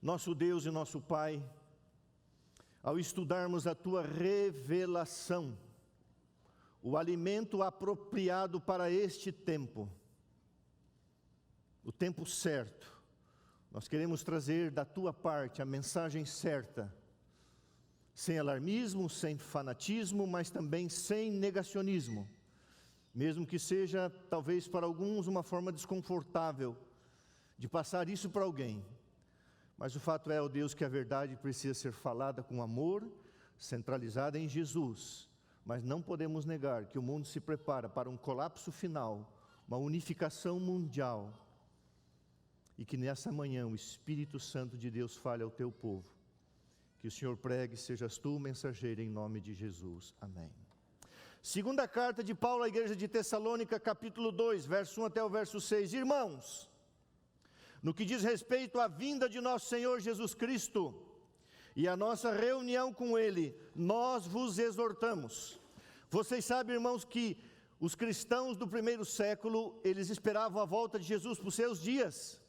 Nosso Deus e nosso Pai, ao estudarmos a Tua revelação, o alimento apropriado para este tempo, o tempo certo, nós queremos trazer da Tua parte a mensagem certa, sem alarmismo, sem fanatismo, mas também sem negacionismo, mesmo que seja talvez para alguns uma forma desconfortável de passar isso para alguém. Mas o fato é, ó Deus, que a verdade precisa ser falada com amor, centralizada em Jesus. Mas não podemos negar que o mundo se prepara para um colapso final, uma unificação mundial. E que nessa manhã o Espírito Santo de Deus fale ao teu povo. Que o Senhor pregue, sejas tu o mensageiro em nome de Jesus. Amém. Segunda carta de Paulo à igreja de Tessalônica, capítulo 2, verso 1 até o verso 6. Irmãos, no que diz respeito à vinda de nosso Senhor Jesus Cristo e a nossa reunião com Ele, nós vos exortamos. Vocês sabem, irmãos, que os cristãos do primeiro século, eles esperavam a volta de Jesus por seus dias.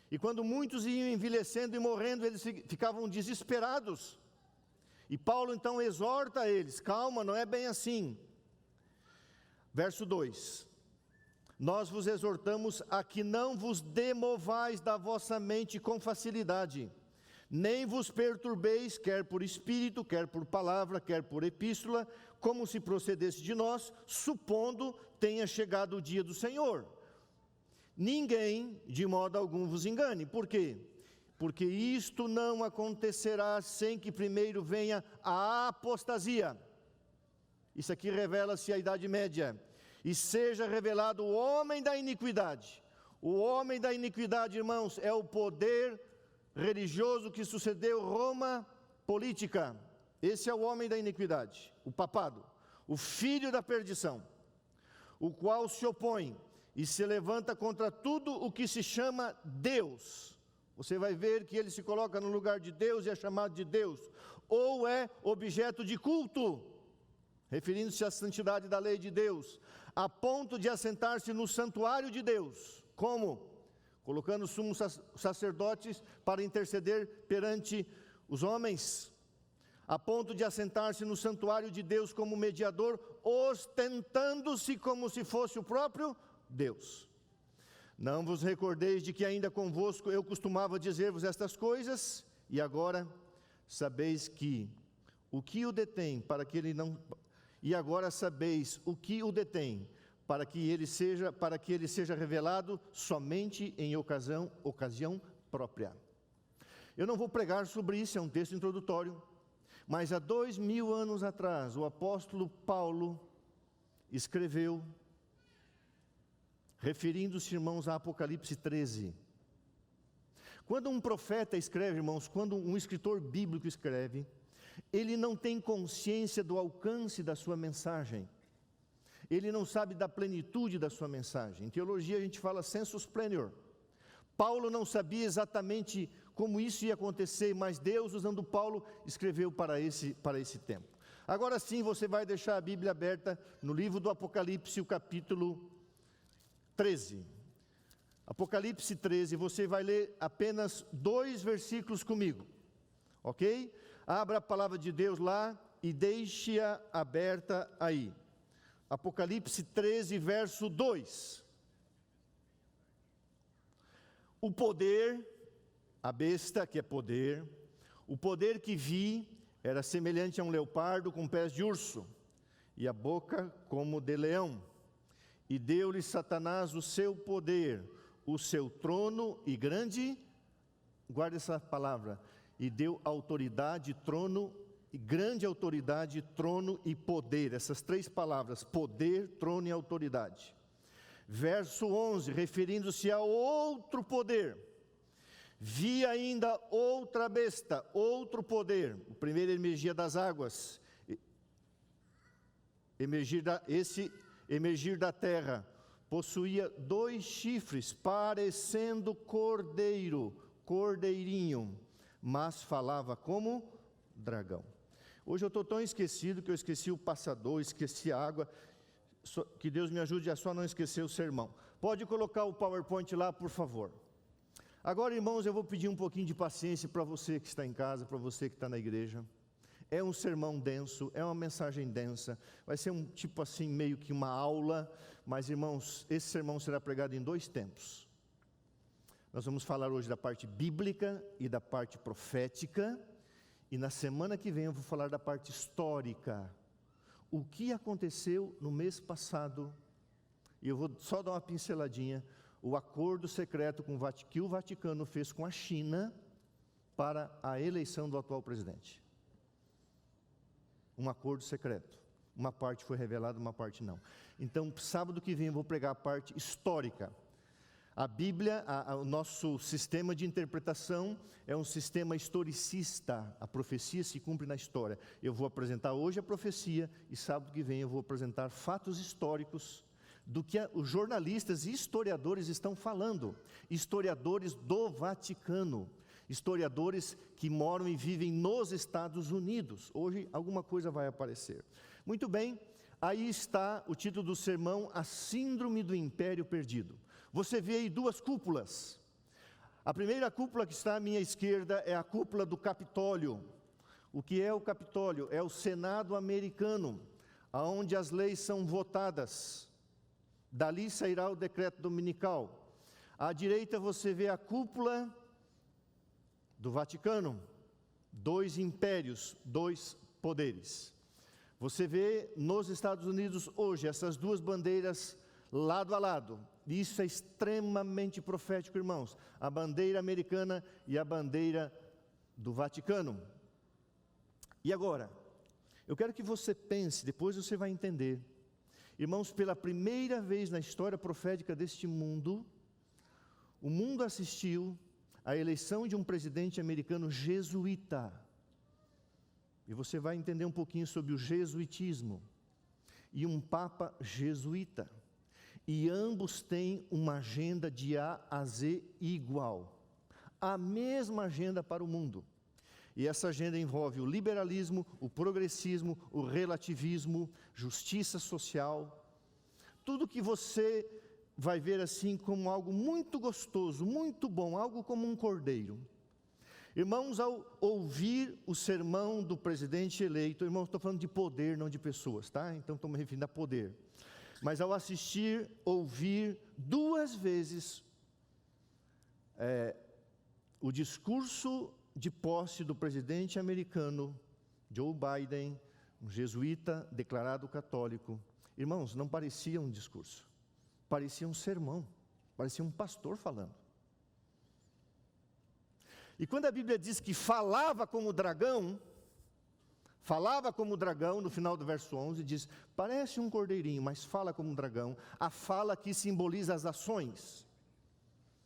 E quando muitos iam envelhecendo e morrendo, eles ficavam desesperados. E Paulo então exorta eles, calma, não é bem assim. Verso 2. Nós vos exortamos a que não vos demovais da vossa mente com facilidade, nem vos perturbeis, quer por espírito, quer por palavra, quer por epístola, como se procedesse de nós, supondo tenha chegado o dia do Senhor. Ninguém, de modo algum, vos engane. Por quê? Porque isto não acontecerá sem que primeiro venha a apostasia. Isso aqui revela-se a Idade Média. E seja revelado o homem da iniquidade. O homem da iniquidade, irmãos, é o poder religioso que sucedeu Roma política. Esse é o homem da iniquidade, o papado, o filho da perdição, o qual se opõe e se levanta contra tudo o que se chama Deus. Você vai ver que ele se coloca no lugar de Deus e é chamado de Deus, ou é objeto de culto, referindo-se à santidade da lei de Deus, a ponto de assentar-se no santuário de Deus. Como? Colocando sumos sacerdotes para interceder perante os homens, a ponto de assentar-se no santuário de Deus como mediador, ostentando-se como se fosse o próprio Deus. Não vos recordeis de que ainda convosco eu costumava dizer-vos estas coisas, e agora sabeis que o que o detém para que ele não... E agora sabeis o que o detém, para que ele seja revelado somente em ocasião própria. Eu não vou pregar sobre isso, é um texto introdutório, mas há 2000 anos atrás, o apóstolo Paulo escreveu, referindo-se, irmãos, a Apocalipse 13. Quando um profeta escreve, irmãos, quando um escritor bíblico escreve, ele não tem consciência do alcance da sua mensagem, ele não sabe da plenitude da sua mensagem. Em teologia a gente fala sensus plenior. Paulo não sabia exatamente como isso ia acontecer, mas Deus, usando Paulo, escreveu para esse tempo. Agora sim, você vai deixar a Bíblia aberta no livro do Apocalipse, o capítulo 13. Apocalipse 13, você vai ler apenas 2 versículos comigo, ok? Abra a palavra de Deus lá e deixe-a aberta aí. Apocalipse 13, verso 2. O poder, a besta que é poder, o poder que vi era semelhante a um leopardo com pés de urso e a boca como de leão. E deu-lhe Satanás o seu poder, o seu trono e grande, guarda essa palavra, e deu autoridade, trono, e grande autoridade, trono e poder, essas 3 palavras, poder, trono e autoridade. Verso 11, referindo-se a outro poder, vi ainda outra besta, outro poder, o primeiro emergia das águas, emergir da terra, possuía 2 chifres, parecendo cordeirinho, mas falava como dragão. Hoje eu estou tão esquecido que eu esqueci o passador, esqueci a água, que Deus me ajude a só não esquecer o sermão. Pode colocar o PowerPoint lá, por favor. Agora, irmãos, eu vou pedir um pouquinho de paciência para você que está em casa, para você que está na igreja. É um sermão denso, é uma mensagem densa, vai ser um tipo assim, meio que uma aula, mas irmãos, esse sermão será pregado em 2 tempos. Nós vamos falar hoje da parte bíblica e da parte profética, e na semana que vem eu vou falar da parte histórica. O que aconteceu no mês passado, e eu vou só dar uma pinceladinha, o acordo secreto que o Vaticano fez com a China para a eleição do atual presidente. Um acordo secreto. Uma parte foi revelada, uma parte não. Então, sábado que vem eu vou pregar a parte histórica. A Bíblia, o nosso sistema de interpretação é um sistema historicista. A profecia se cumpre na história. Eu vou apresentar hoje a profecia e sábado que vem eu vou apresentar fatos históricos do que os jornalistas e historiadores estão falando. Historiadores do Vaticano. Historiadores que moram e vivem nos Estados Unidos. Hoje alguma coisa vai aparecer. Muito bem, aí está o título do sermão, A Síndrome do Império Perdido. Você vê aí 2 cúpulas. A primeira cúpula que está à minha esquerda é a cúpula do Capitólio. O que é o Capitólio? É o Senado americano, onde as leis são votadas. Dali sairá o decreto dominical. À direita você vê a cúpula do Vaticano, 2 impérios, 2 poderes. Você vê nos Estados Unidos hoje essas 2 bandeiras lado a lado. Isso é extremamente profético, irmãos. A bandeira americana e a bandeira do Vaticano. E agora, eu quero que você pense, depois você vai entender. Irmãos, pela primeira vez na história profética deste mundo, o mundo assistiu à eleição de um presidente americano jesuíta. E você vai entender um pouquinho sobre o jesuitismo. E um papa jesuíta. E ambos têm uma agenda de A a Z igual. A mesma agenda para o mundo. E essa agenda envolve o liberalismo, o progressismo, o relativismo, justiça social. Tudo que você vai ver assim como algo muito gostoso, muito bom, algo como um cordeiro. Irmãos, ao ouvir o sermão do presidente eleito, irmãos, estou falando de poder, não de pessoas, tá? Então estou me referindo a poder. Mas ao assistir, ouvir 2 vezes o discurso de posse do presidente americano, Joe Biden, um jesuíta declarado católico. Irmãos, não parecia um discurso, parecia um sermão, parecia um pastor falando. E quando a Bíblia diz que falava como dragão, no final do verso 11, diz, parece um cordeirinho, mas fala como um dragão. A fala aqui simboliza as ações,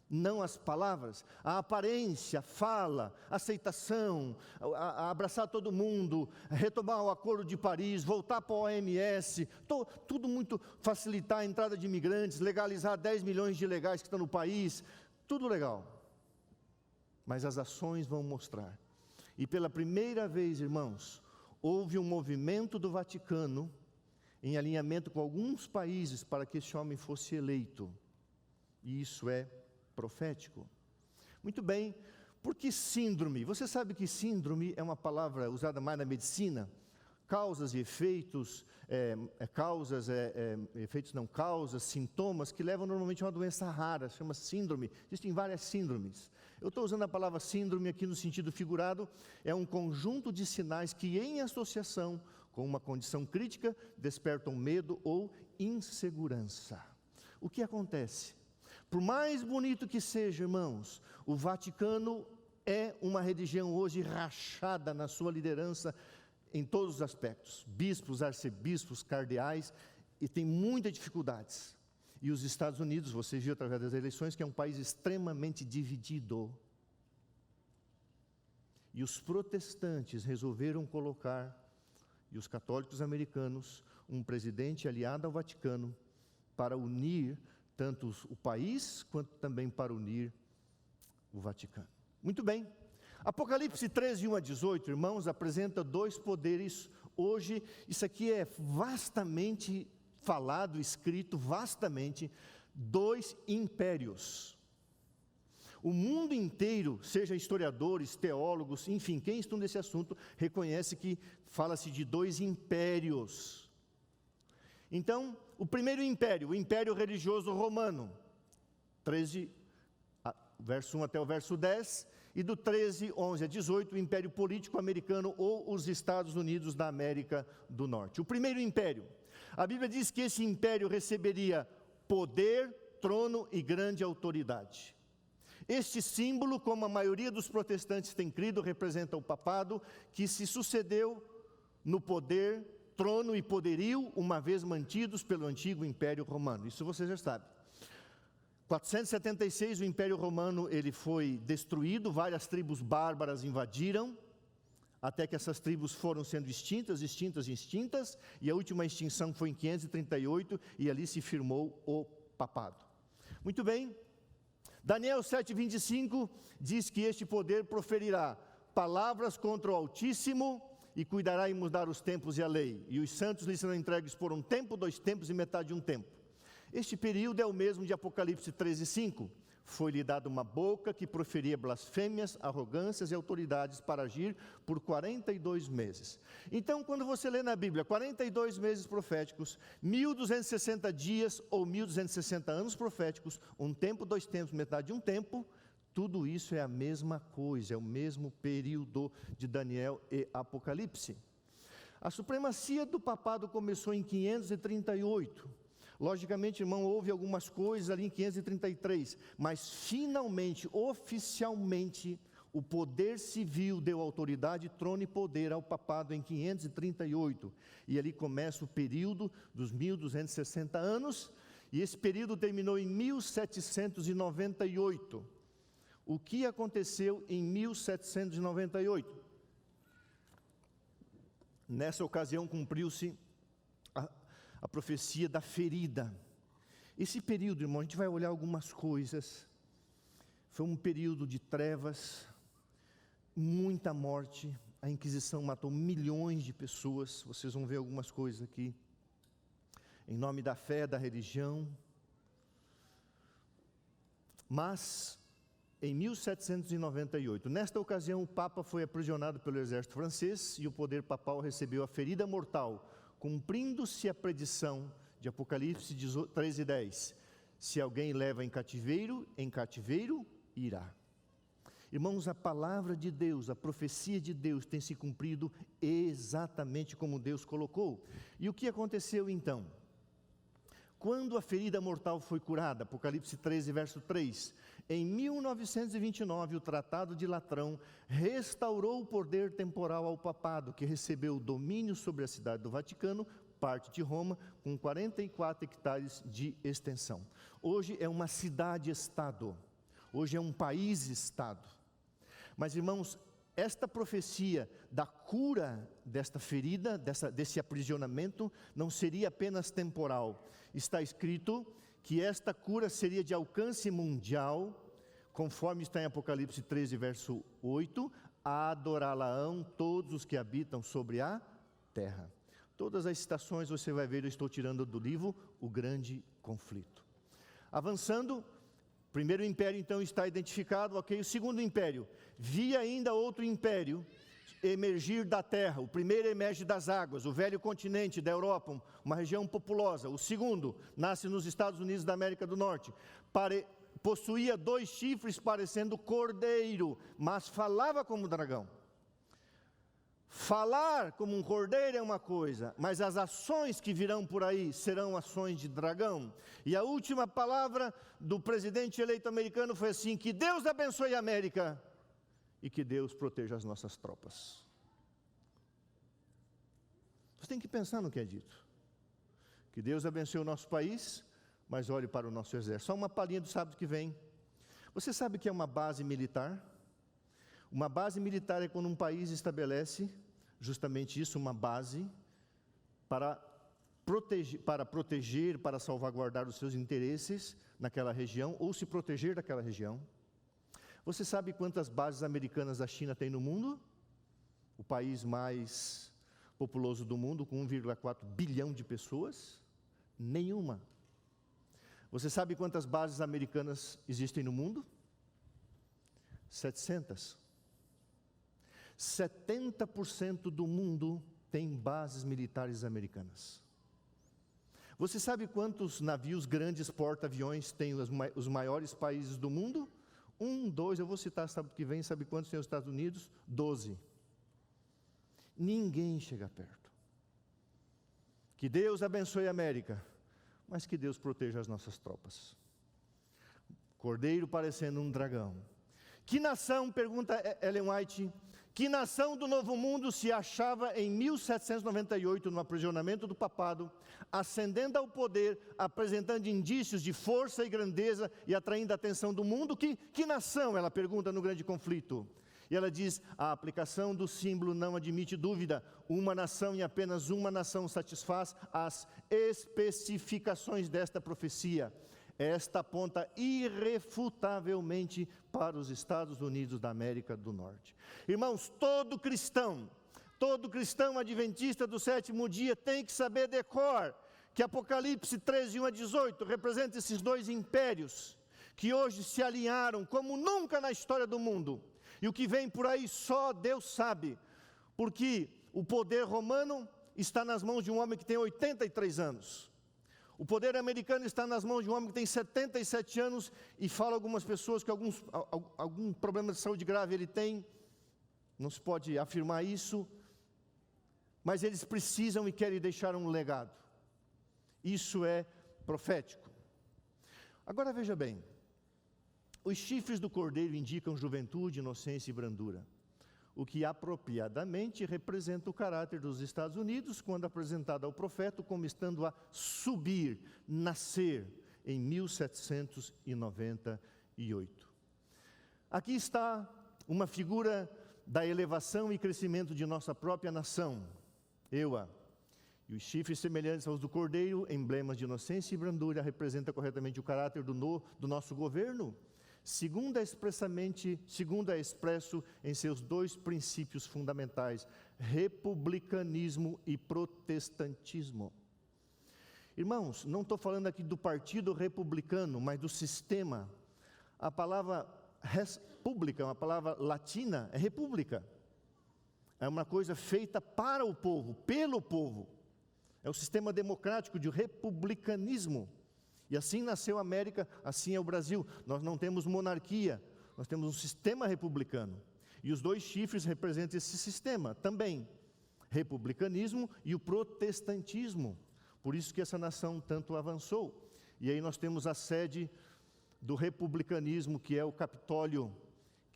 não as palavras. A aparência, fala, aceitação, a abraçar todo mundo, retomar o Acordo de Paris, voltar para a OMS, tudo muito, facilitar a entrada de imigrantes, legalizar 10 milhões de ilegais que estão no país, tudo legal. Mas as ações vão mostrar. E pela primeira vez, irmãos, houve um movimento do Vaticano em alinhamento com alguns países para que esse homem fosse eleito. E isso é profético. Muito bem, por que síndrome? Você sabe que síndrome é uma palavra usada mais na medicina? Causas e efeitos, causas, sintomas que levam normalmente a uma doença rara, chama síndrome. Existem várias síndromes. Eu estou usando a palavra síndrome aqui no sentido figurado, é um conjunto de sinais que em associação com uma condição crítica despertam medo ou insegurança. O que acontece? Por mais bonito que seja, irmãos, o Vaticano é uma religião hoje rachada na sua liderança em todos os aspectos, bispos, arcebispos, cardeais, e tem muitas dificuldades. E os Estados Unidos, você viu através das eleições, que é um país extremamente dividido. E os protestantes resolveram colocar, e os católicos americanos, um presidente aliado ao Vaticano, para unir tanto o país, quanto também para unir o Vaticano. Muito bem. Apocalipse 13, 1 a 18, irmãos, apresenta 2 poderes. Hoje, isso aqui é vastamente falado, escrito vastamente, 2 impérios. O mundo inteiro, seja historiadores, teólogos, enfim, quem estuda esse assunto, reconhece que fala-se de 2 impérios. Então, o primeiro império, o império religioso romano, 13, verso 1 até o verso 10, e do 13, 11 a 18, o império político americano ou os Estados Unidos da América do Norte. O primeiro império, a Bíblia diz que esse império receberia poder, trono e grande autoridade. Este símbolo, como a maioria dos protestantes tem crido, representa o papado que se sucedeu no poder, trono e poderio, uma vez mantidos pelo antigo Império Romano. Isso você já sabe. 476, o Império Romano ele foi destruído, várias tribos bárbaras invadiram, até que essas tribos foram sendo extintas, e a última extinção foi em 538, e ali se firmou o papado. Muito bem. Daniel 7,25 diz que este poder proferirá palavras contra o Altíssimo e cuidará em mudar os tempos e a lei. E os santos lhe serão entregues por 1 tempo, 2 tempos e metade de 1 tempo. Este período é o mesmo de Apocalipse 13,5. Foi-lhe dada uma boca que proferia blasfêmias, arrogâncias e autoridades para agir por 42 meses. Então, quando você lê na Bíblia 42 meses proféticos, 1260 dias ou 1260 anos proféticos, 1 tempo, 2 tempos, metade de 1 tempo, tudo isso é a mesma coisa, é o mesmo período de Daniel e Apocalipse. A supremacia do papado começou em 538. Logicamente, irmão, houve algumas coisas ali em 533, mas finalmente, oficialmente, o poder civil deu autoridade, trono e poder ao papado em 538. E ali começa o período dos 1260 anos, e esse período terminou em 1798. O que aconteceu em 1798? Nessa ocasião cumpriu-se a profecia da ferida. Esse período, irmão, a gente vai olhar algumas coisas. Foi um período de trevas, muita morte. A Inquisição matou milhões de pessoas. Vocês vão ver algumas coisas aqui. Em nome da fé, da religião. Mas, em 1798, nesta ocasião, o Papa foi aprisionado pelo exército francês e o poder papal recebeu a ferida mortal, cumprindo-se a predição de Apocalipse 13:10. Se alguém leva em cativeiro irá. Irmãos, a palavra de Deus, a profecia de Deus tem se cumprido exatamente como Deus colocou. E o que aconteceu então? Quando a ferida mortal foi curada, Apocalipse 13, verso 3, em 1929, o Tratado de Latrão restaurou o poder temporal ao papado, que recebeu o domínio sobre a cidade do Vaticano, parte de Roma, com 44 hectares de extensão. Hoje é uma cidade-estado, hoje é um país-estado. Mas, irmãos, esta profecia da cura desta ferida, desse aprisionamento, não seria apenas temporal. Está escrito que esta cura seria de alcance mundial, conforme está em Apocalipse 13, verso 8, adorá-la-ão todos os que habitam sobre a terra. Todas as citações você vai ver, eu estou tirando do livro O Grande Conflito. Avançando, o primeiro império então está identificado, ok? O segundo império, vi ainda outro império emergir da terra. O primeiro emerge das águas, o velho continente da Europa, uma região populosa. O segundo nasce nos Estados Unidos da América do Norte. Possuía 2 chifres parecendo cordeiro, mas falava como dragão. Falar como um cordeiro é uma coisa, mas as ações que virão por aí serão ações de dragão. E a última palavra do presidente eleito americano foi assim: que Deus abençoe a América e que Deus proteja as nossas tropas. Você tem que pensar no que é dito. Que Deus abençoe o nosso país, mas olhe para o nosso exército. Só uma palhinha do sábado que vem. Você sabe o que é uma base militar? Uma base militar é quando um país estabelece justamente isso, uma base para proteger, para salvaguardar os seus interesses naquela região, ou se proteger daquela região. Você sabe quantas bases americanas a China tem no mundo? O país mais populoso do mundo, com 1,4 bilhão de pessoas? Nenhuma. Você sabe quantas bases americanas existem no mundo? 700. 70% do mundo tem bases militares americanas. Você sabe quantos navios grandes porta-aviões tem os maiores países do mundo? 1, 2, eu vou citar sábado que vem, sabe quantos tem os Estados Unidos? 12. Ninguém chega perto. Que Deus abençoe a América, mas que Deus proteja as nossas tropas. Cordeiro parecendo um dragão. Que nação, pergunta Ellen White, que nação do Novo Mundo se achava em 1798 no aprisionamento do papado, ascendendo ao poder, apresentando indícios de força e grandeza e atraindo a atenção do mundo? Que nação, ela pergunta no grande conflito. E ela diz, a aplicação do símbolo não admite dúvida, uma nação e apenas uma nação satisfaz as especificações desta profecia. Esta aponta irrefutavelmente para os Estados Unidos da América do Norte. Irmãos, todo cristão adventista do sétimo dia tem que saber de cor que Apocalipse 13, 1 a 18 representa esses dois impérios que hoje se alinharam como nunca na história do mundo. E o que vem por aí só Deus sabe, porque o poder romano está nas mãos de um homem que tem 83 anos. O poder americano está nas mãos de um homem que tem 77 anos e fala algumas pessoas que algum problema de saúde grave ele tem. Não se pode afirmar isso, mas eles precisam e querem deixar um legado. Isso é profético. Agora veja bem, os chifres do cordeiro indicam juventude, inocência e brandura, o que apropriadamente representa o caráter dos Estados Unidos, quando apresentado ao profeta como estando a subir, nascer, em 1798. Aqui está uma figura da elevação e crescimento de nossa própria nação, Eua. E os chifres semelhantes aos do cordeiro, emblemas de inocência e brandura, representam corretamente o caráter do nosso governo, segundo é expresso em seus dois princípios fundamentais, republicanismo e protestantismo. Irmãos, não estou falando aqui do partido republicano, mas do sistema. A palavra república, uma palavra latina, é república. É uma coisa feita para o povo, pelo povo. É o sistema democrático de republicanismo. E assim nasceu a América, assim é o Brasil. Nós não temos monarquia, nós temos um sistema republicano. E os dois chifres representam esse sistema também, republicanismo e o protestantismo. Por isso que essa nação tanto avançou. E aí nós temos a sede do republicanismo, que é o Capitólio,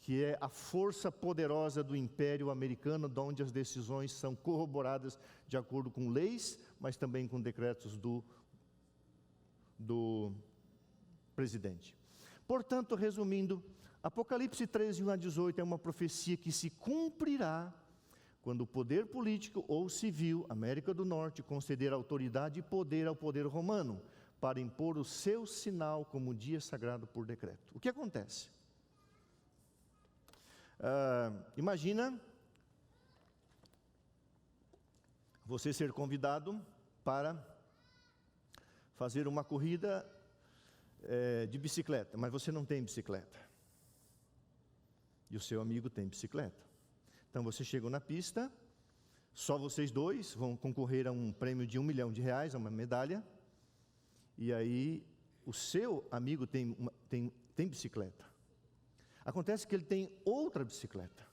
que é a força poderosa do Império Americano, onde as decisões são corroboradas de acordo com leis, mas também com decretos do presidente. Portanto, resumindo, Apocalipse 13, 1 a 18 é uma profecia que se cumprirá quando o poder político ou civil, América do Norte, conceder autoridade e poder ao poder romano, para impor o seu sinal como dia sagrado por decreto. O que acontece? Imagina você ser convidado para fazer uma corrida de bicicleta, mas você não tem bicicleta. E o seu amigo tem bicicleta. Então você chega na pista, só vocês dois vão concorrer a um prêmio de R$1 milhão, a uma medalha. E aí o seu amigo tem bicicleta. Acontece que ele tem outra bicicleta.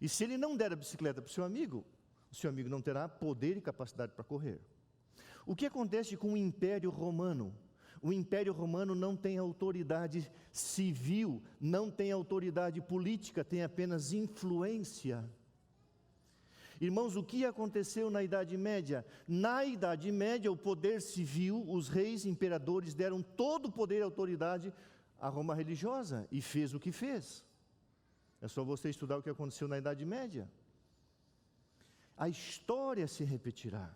E se ele não der a bicicleta para o seu amigo não terá poder e capacidade para correr. O que acontece com o Império Romano? O Império Romano não tem autoridade civil, não tem autoridade política, tem apenas influência. Irmãos, o que aconteceu na Idade Média? Na Idade Média, o poder civil, os reis, imperadores deram todo o poder e autoridade à Roma religiosa e fez o que fez. É só você estudar o que aconteceu na Idade Média. A história se repetirá.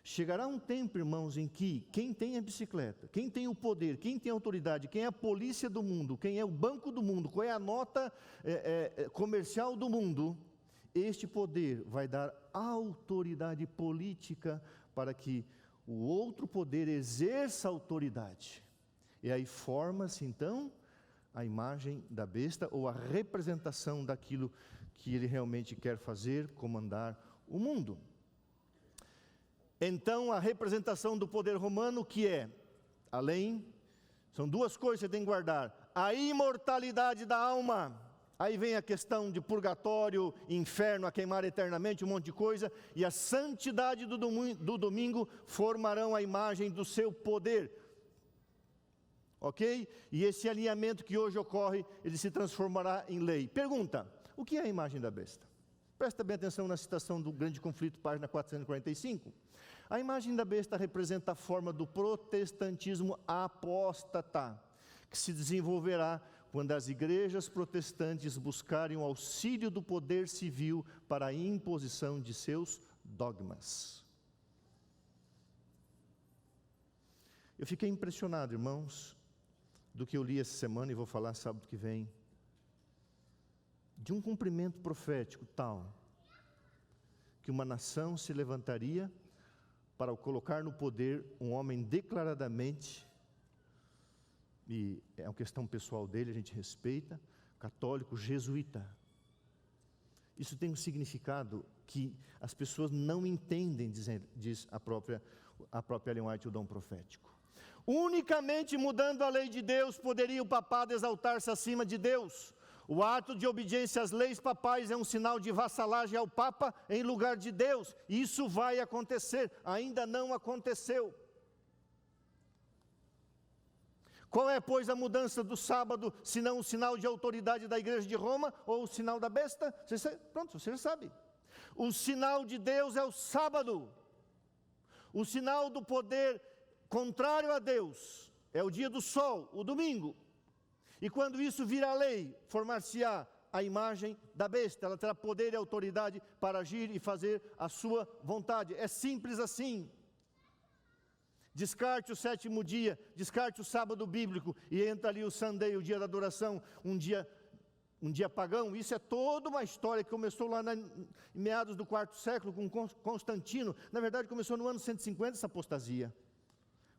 Chegará um tempo, irmãos, em que quem tem a bicicleta, quem tem o poder, quem tem a autoridade, quem é a polícia do mundo, quem é o banco do mundo, qual é a nota comercial do mundo, este poder vai dar autoridade política para que o outro poder exerça autoridade. E aí forma-se, então, a imagem da besta ou a representação daquilo que ele realmente quer fazer, comandar o mundo. Então, a representação do poder romano, que é, são duas coisas que você tem que guardar: a imortalidade da alma. Aí vem a questão de purgatório, inferno, a queimar eternamente, um monte de coisa. E a santidade do domingo formarão a imagem do seu poder. Ok? E esse alinhamento que hoje ocorre, ele se transformará em lei. Pergunta: o que é a imagem da besta? Presta bem atenção na citação do Grande Conflito, página 445. A imagem da besta representa a forma do protestantismo apóstata, que se desenvolverá quando as igrejas protestantes buscarem o auxílio do poder civil para a imposição de seus dogmas. Eu fiquei impressionado, irmãos, do que eu li essa semana e vou falar sábado que vem, de um cumprimento profético tal, que uma nação se levantaria para colocar no poder um homem declaradamente, e é uma questão pessoal dele, a gente respeita, católico, jesuíta. Isso tem um significado que as pessoas não entendem, diz a própria Ellen White, o dom profético. Unicamente mudando a lei de Deus poderia o papado exaltar-se acima de Deus. O ato de obediência às leis papais é um sinal de vassalagem ao Papa em lugar de Deus. Isso vai acontecer, ainda não aconteceu. Qual é, pois, a mudança do sábado, se não o sinal de autoridade da igreja de Roma, ou o sinal da besta? Pronto, você já sabe. O sinal de Deus é o sábado. O sinal do poder contrário a Deus é o dia do sol, o domingo. E quando isso virar lei, formar-se-á a imagem da besta. Ela terá poder e autoridade para agir e fazer a sua vontade. É simples assim. Descarte o sétimo dia, descarte o sábado bíblico e entra ali o Sunday, o dia da adoração, um dia pagão. Isso é toda uma história que começou lá em meados do quarto século com Constantino. Na verdade começou no ano 150 essa apostasia,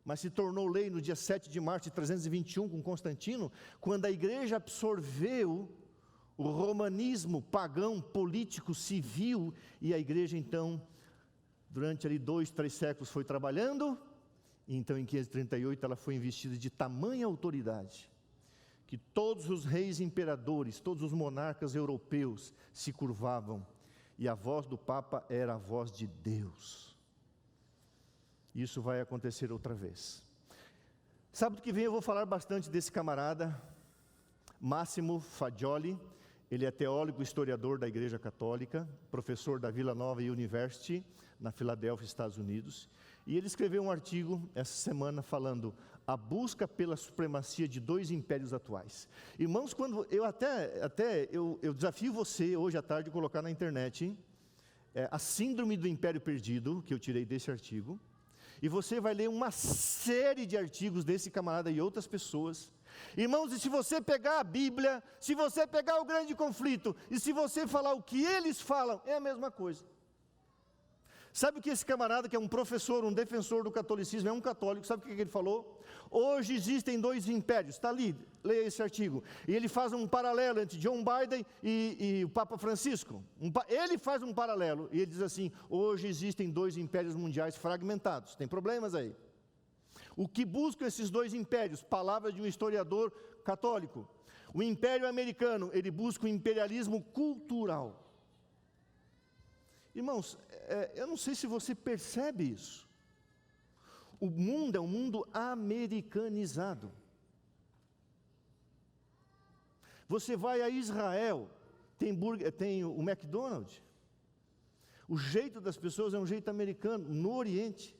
mas se tornou lei no dia 7 de março de 321 com Constantino, quando a igreja absorveu o romanismo pagão, político, civil, e a igreja então, durante ali 2, 3 séculos foi trabalhando. E então em 538 ela foi investida de tamanha autoridade, que todos os reis imperadores, todos os monarcas europeus se curvavam, e a voz do Papa era a voz de Deus. Isso vai acontecer outra vez. Sábado que vem eu vou falar bastante desse camarada, Massimo Faggioli. Ele é teólogo e historiador da Igreja Católica, professor da Villanova University, na Filadélfia, Estados Unidos. E ele escreveu um artigo essa semana falando a busca pela supremacia de 2 impérios atuais. Irmãos, quando eu desafio você hoje à tarde a colocar na internet a síndrome do império perdido, que eu tirei desse artigo, e você vai ler uma série de artigos desse camarada e outras pessoas. Irmãos, e se você pegar a Bíblia, se você pegar o Grande Conflito, e se você falar o que eles falam, é a mesma coisa. Sabe o que esse camarada, que é um professor, um defensor do catolicismo, é um católico, sabe o que ele falou? Hoje existem 2 impérios, está ali, leia esse artigo. E ele faz um paralelo entre John Biden e o Papa Francisco. Ele faz um paralelo, e ele diz assim: hoje existem 2 impérios mundiais fragmentados, tem problemas aí. O que buscam esses 2 impérios? Palavras de um historiador católico. O império americano, ele busca o imperialismo cultural. Irmãos, eu não sei se você percebe isso. O mundo é um mundo americanizado. Você vai a Israel, tem o McDonald's. O jeito das pessoas é um jeito americano. No Oriente,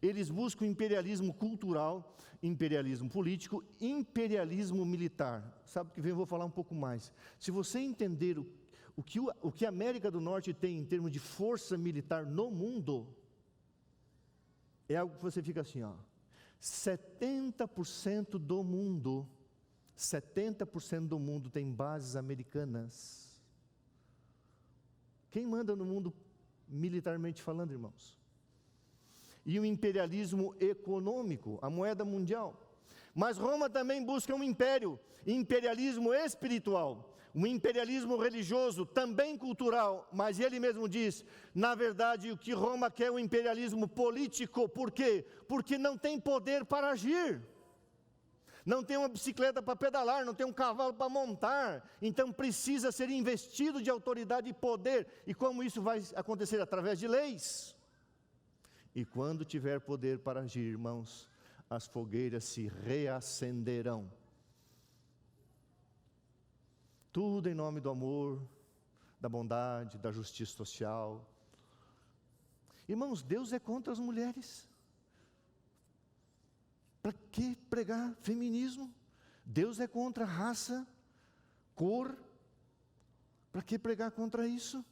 eles buscam imperialismo cultural, imperialismo político, imperialismo militar. Sabe o que vem? Eu vou falar um pouco mais. Se você entender o que a América do Norte tem em termos de força militar no mundo, é algo que você fica assim, 70% do mundo tem bases americanas. Quem manda no mundo militarmente falando, irmãos? E o imperialismo econômico, a moeda mundial. Mas Roma também busca um imperialismo espiritual, um imperialismo religioso, também cultural, mas ele mesmo diz, na verdade, o que Roma quer é um imperialismo político. Por quê? Porque não tem poder para agir, não tem uma bicicleta para pedalar, não tem um cavalo para montar, então precisa ser investido de autoridade e poder. E como isso vai acontecer? Através de leis. E quando tiver poder para agir, irmãos, as fogueiras se reacenderão. Tudo em nome do amor, da bondade, da justiça social. Irmãos, Deus é contra as mulheres. Para que pregar feminismo? Deus é contra raça, cor. Para que pregar contra isso?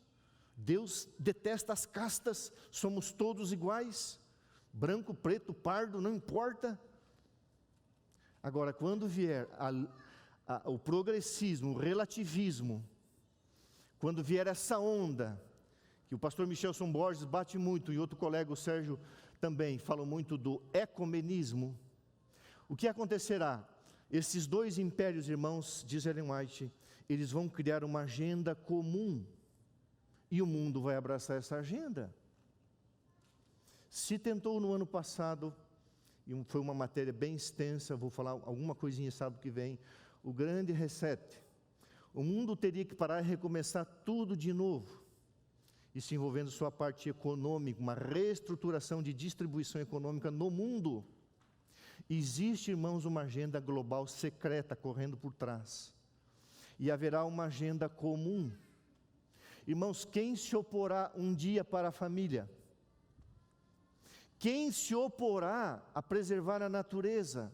Deus detesta as castas, somos todos iguais. Branco, preto, pardo, não importa. Agora, quando vier o progressismo, o relativismo, quando vier essa onda, que o pastor Michelson Borges bate muito, e outro colega, o Sérgio, também falam muito do ecumenismo, o que acontecerá? Esses dois impérios, irmãos, diz Ellen White, eles vão criar uma agenda comum, e o mundo vai abraçar essa agenda. Se tentou no ano passado, e foi uma matéria bem extensa, vou falar alguma coisinha sábado que vem, o grande reset. O mundo teria que parar e recomeçar tudo de novo, e se envolvendo sua parte econômica, uma reestruturação de distribuição econômica no mundo. Existe, irmãos, uma agenda global secreta correndo por trás, e haverá uma agenda comum. Irmãos, quem se oporá um dia para a família? Quem se oporá a preservar a natureza?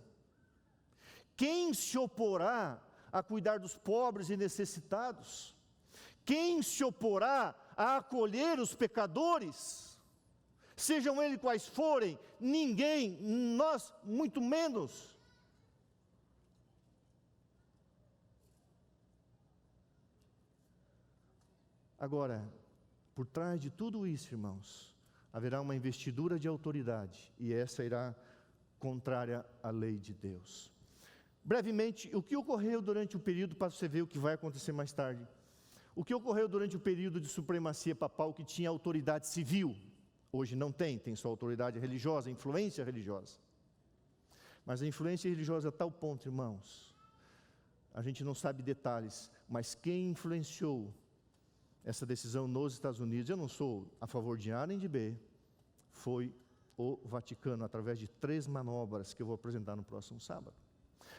Quem se oporá a cuidar dos pobres e necessitados? Quem se oporá a acolher os pecadores? Sejam eles quais forem, ninguém, nós muito menos. Agora, por trás de tudo isso, irmãos, haverá uma investidura de autoridade, e essa irá contrária à lei de Deus. Brevemente, o que ocorreu durante o período, para você ver o que vai acontecer mais tarde, o que ocorreu durante o período de supremacia papal, que tinha autoridade civil, hoje não tem, tem só autoridade religiosa, influência religiosa. Mas a influência religiosa a tal ponto, irmãos, a gente não sabe detalhes, mas quem influenciou essa decisão nos Estados Unidos, eu não sou a favor de A nem de B, foi o Vaticano, através de 3 manobras que eu vou apresentar no próximo sábado.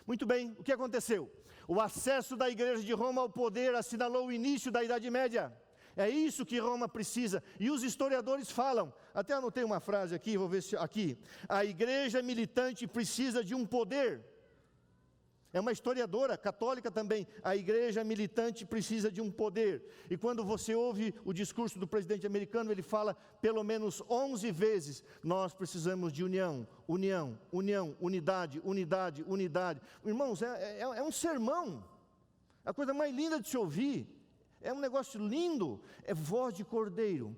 Muito bem, o que aconteceu? O acesso da igreja de Roma ao poder assinalou o início da Idade Média. É isso que Roma precisa, e os historiadores falam, até anotei uma frase aqui, vou ver se aqui, a igreja militante precisa de um poder. É uma historiadora católica também, a igreja militante precisa de um poder. E quando você ouve o discurso do presidente americano, ele fala pelo menos 11 vezes, nós precisamos de união, união, união, unidade, unidade, unidade. Irmãos, é um sermão, a coisa mais linda de se ouvir, é um negócio lindo, é voz de cordeiro.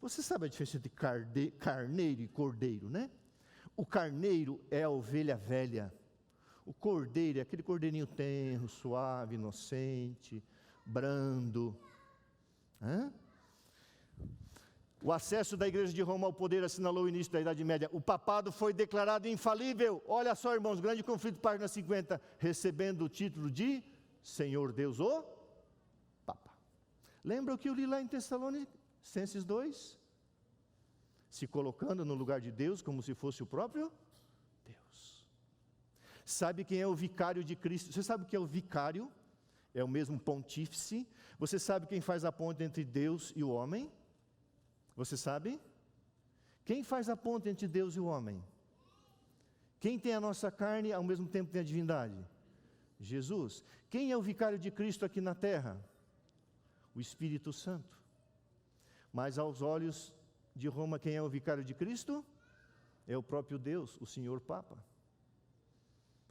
Você sabe a diferença entre carneiro e cordeiro, né? O carneiro é a ovelha velha. O cordeiro é aquele cordeirinho tenro, suave, inocente, brando. O acesso da igreja de Roma ao poder assinalou o início da Idade Média. O papado foi declarado infalível. Olha só, irmãos, grande conflito, página 50, recebendo o título de Senhor Deus, o Papa. Lembra o que eu li lá em Tessalonicenses 2? Se colocando no lugar de Deus como se fosse o próprio Deus. Sabe quem é o vicário de Cristo? Você sabe o que é o vicário? É o mesmo pontífice. Você sabe quem faz a ponte entre Deus e o homem? Você sabe? Quem faz a ponte entre Deus e o homem? Quem tem a nossa carne, ao mesmo tempo tem a divindade? Jesus. Quem é o vicário de Cristo aqui na terra? O Espírito Santo. Mas aos olhos de Roma, quem é o vicário de Cristo? É o próprio Deus, o Senhor Papa.